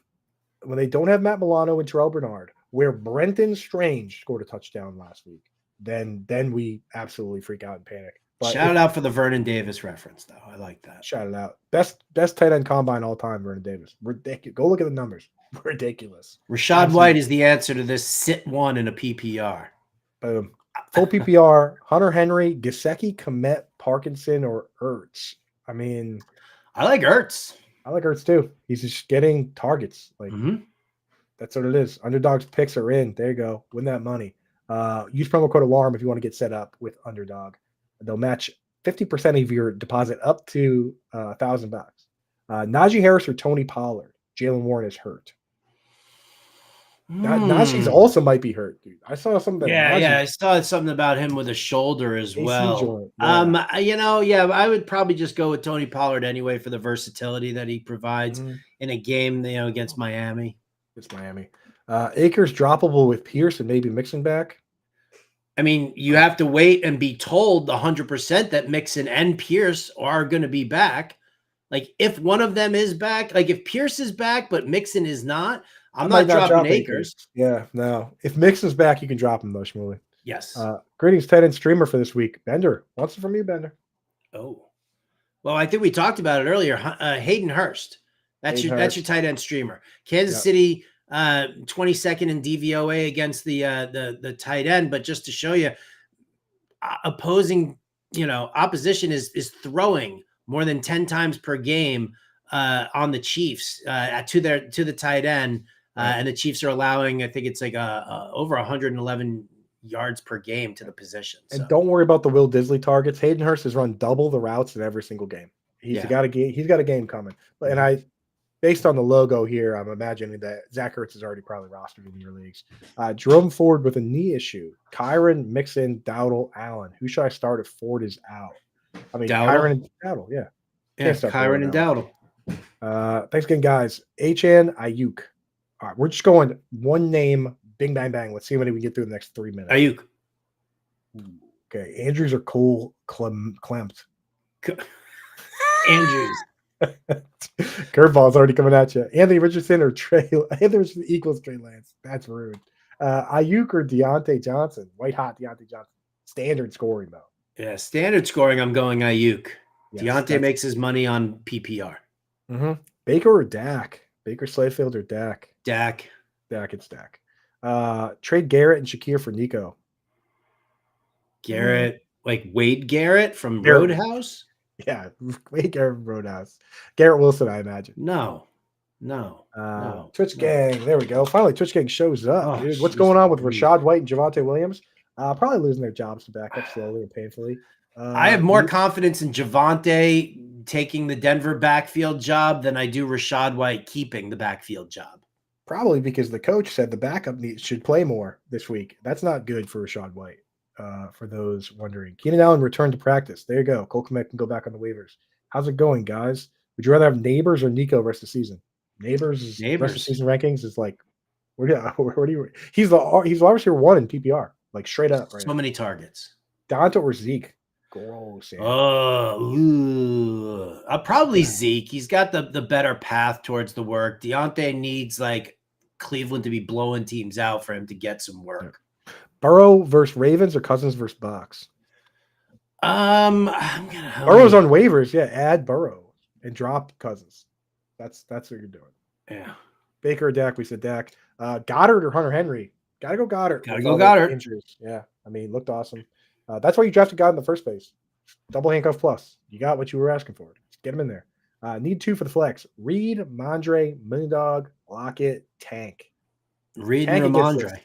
S1: Matt Milano and Terrell Bernard, where Brenton Strange scored a touchdown last week, then we absolutely freak out and panic. But
S3: shout out for the Vernon Davis reference, though. I like that.
S1: Shout it out. Best tight end combine all time, Vernon Davis. Ridiculous. Go look at the numbers. Ridiculous.
S3: Rashad White is the answer to this sit 1 in a PPR.
S1: Boom. Full PPR. Hunter Henry, Gesicki, Kmet, Parkinson, or Ertz. I
S3: like Ertz.
S1: I like Ertz too. He's just getting targets. That's what it is. Underdog's picks are in. There you go. Win that money. Use promo code ALARM if you want to get set up with Underdog. They'll match 50% of your deposit up to $1,000. Najee Harris or Tony Pollard. Jaylen Warren is hurt. Najee's also might be hurt, dude. I saw something.
S3: Yeah. I saw something about him with a shoulder as
S1: AC
S3: well.
S1: joint, yeah.
S3: I would probably just go with Tony Pollard anyway for the versatility that he provides in a game, against Miami.
S1: It's Miami. Akers droppable with Pierce and maybe Mixon back.
S3: I mean, you have to wait and be told 100% that Mixon and Pierce are going to be back. Like, if one of them is back, like if Pierce is back, but Mixon is not, I'm not dropping Akers.
S1: Yeah, no. If Mixon's back, you can drop him, though, Shmuley.
S3: Yes.
S1: Greetings, tight end streamer for this week. Bender. What's it from you, Bender?
S3: Oh. Well, I think we talked about it earlier. Hayden Hurst. That's your tight end streamer. Kansas City 22nd in DVOA against the tight end, but just to show you, opposition is throwing more than 10 times per game on the Chiefs to the tight end, and the Chiefs are allowing, I think it's like over 111 yards per game to the position. So.
S1: And don't worry about the Will Disley targets. Hayden Hurst has run double the routes in every single game. He's got a game coming. And based on the logo here, I'm imagining that Zach Ertz is already probably rostered in your leagues. Jerome Ford with a knee issue. Kyron, Mixon, Dowdle, Allen. Who should I start if Ford is out? I mean,
S3: Dowdle?
S1: Kyron and Dowdle, yeah.
S3: Yeah, Kyron and Dowdle.
S1: Thanks again, guys. HN Ayuk. All right, we're just going one name, bing, bang, bang. Let's see how many we get through in the next 3 minutes.
S3: Ayuk.
S1: Okay, Andrews or Cole Klempt?
S3: Andrews.
S1: Curveball's already coming at you. Anthony Richardson or Trey? Anthony Richardson equals Trey Lance. That's rude. Ayuk or Deontay Johnson? White hot Deontay Johnson. Standard scoring, though.
S3: Yeah, standard scoring, I'm going Ayuk.
S1: Yes,
S3: Deontay makes his money on PPR.
S1: Mm-hmm. Baker or Dak? Baker Slayfield or Dak?
S3: Dak.
S1: It's Dak. Trade Garrett and Shakir for Nico.
S3: Garrett, like Wade Garrett from Roadhouse?
S1: Yeah, Wade Garrett from Roadhouse. Garrett Wilson, I imagine.
S3: No.
S1: Twitch Gang, there we go. Finally, Twitch Gang shows up. Dude. What's going on with Rashad White and Javonte Williams? Probably losing their jobs to back up slowly and painfully.
S3: I have more confidence in Javonte taking the Denver backfield job than I do Rashad White keeping the backfield job.
S1: Probably because the coach said the backup should play more this week. That's not good for Rashad White. For those wondering, Keenan Allen returned to practice. There you go. Cole Kmet can go back on the waivers. How's it going, guys? Would you rather have Neighbors or Nico rest of the season? Neighbors rest of season rankings is like, where do you? He's wide receiver 1 in PPR, like straight up. Right
S3: so
S1: now.
S3: Many targets.
S1: Donta or Zeke? Gross.
S3: Probably Zeke. He's got the better path towards the work. Deontay needs like Cleveland to be blowing teams out for him to get some work.
S1: Burrow versus Ravens or Cousins versus Bucks?
S3: Burrow's
S1: on waivers. Yeah, add Burrow and drop Cousins. That's what you're doing.
S3: Yeah.
S1: Baker or Dak? We said Dak. Goddard or Hunter Henry? Gotta go Goddard. Injuries. Yeah, I mean, looked awesome. That's why you drafted Goddard in the first place. Double handcuff plus. You got what you were asking for. Just get him in there. Need 2 for the flex. Reed, Mondre, Million Dog, Lockett, Tank.
S3: Reed and Mondre.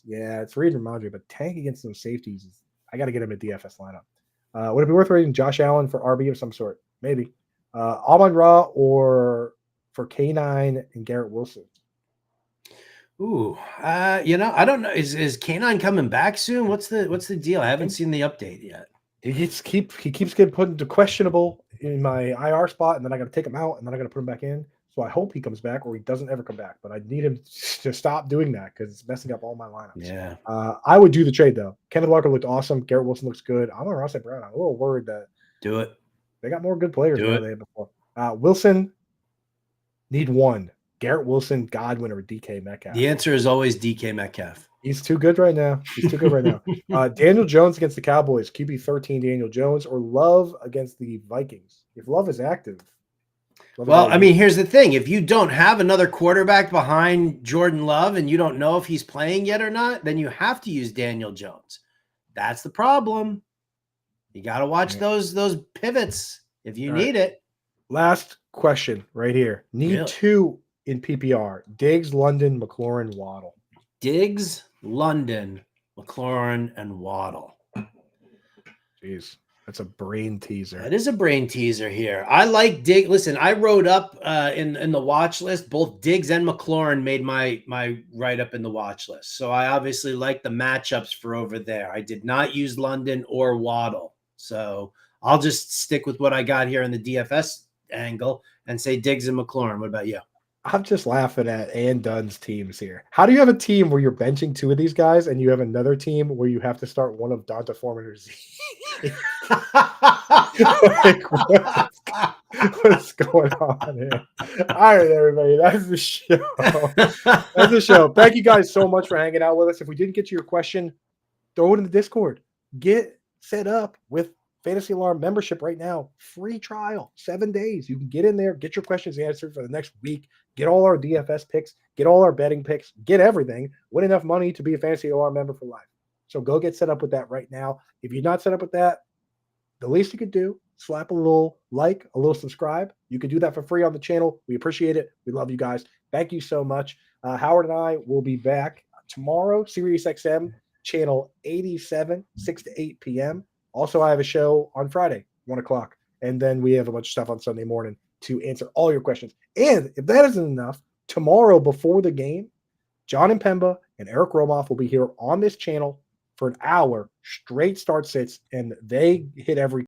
S1: Yeah, it's Reed and Mondre, but Tank against those safeties, I got to get him a DFS lineup. Would it be worth rating Josh Allen for RB of some sort? Maybe. Amon-Ra or for K9 and Garrett Wilson?
S3: Ooh, I don't know. Is K9 coming back soon? What's the deal? I haven't seen the update yet.
S1: He keeps getting put into questionable in my IR spot, and then I got to take him out, and then I got to put him back in. So I hope he comes back, or he doesn't ever come back. But I need him to stop doing that because it's messing up all my lineups.
S3: Yeah.
S1: I would do the trade though. Kenneth Walker looked awesome. Garrett Wilson looks good. I'm on Ross Brown. I'm a little worried that
S3: do it.
S1: They got more good players than they had before. Wilson need 1. Garrett Wilson, Godwin, or DK Metcalf.
S3: The answer is always DK Metcalf.
S1: He's too good right now. Daniel Jones against the Cowboys, QB 13, Daniel Jones, or Love against the Vikings. If Love is active.
S3: Well, I mean, here's the thing. If you don't have another quarterback behind Jordan Love and you don't know if he's playing yet or not, then you have to use Daniel Jones. That's the problem. You got to watch those pivots if you need it.
S1: Last question right here. Need 2 in PPR. Diggs, London, McLaurin, Waddle.
S3: Diggs, London, McLaurin, and Waddle.
S1: Jeez. That's a brain teaser.
S3: That is a brain teaser here. I like Dig. Listen, I wrote up in the watch list. Both Diggs and McLaurin made my write up in the watch list. So I obviously like the matchups for over there. I did not use London or Waddle. So I'll just stick with what I got here in the DFS angle and say Diggs and McLaurin. What about you?
S1: I'm just laughing at Ann Dunn's teams here. How do you have a team where you're benching two of these guys and you have another team where you have to start one of Donta Foreman or Z? Like, what's going on here? All right, everybody. That's the show. That's the show. Thank you guys so much for hanging out with us. If we didn't get to your question, throw it in the Discord. Get set up with Fantasy Alarm membership right now. Free trial, 7 days. You can get in there, get your questions answered for the next week, get all our DFS picks, get all our betting picks, get everything, win enough money to be a Fantasy Alarm member for life. So go get set up with that right now. If you're not set up with that, the least you could do, slap a little like, a little subscribe. You can do that for free on the channel. We appreciate it. We love you guys. Thank you so much. Howard and I will be back tomorrow, Sirius XM, channel 87, 6 to 8 p.m. Also, I have a show on Friday, 1 o'clock. And then we have a bunch of stuff on Sunday morning to answer all your questions. And if that isn't enough, tomorrow before the game, John and Pemba and Eric Romoff will be here on this channel for an hour, straight start sits, and they hit every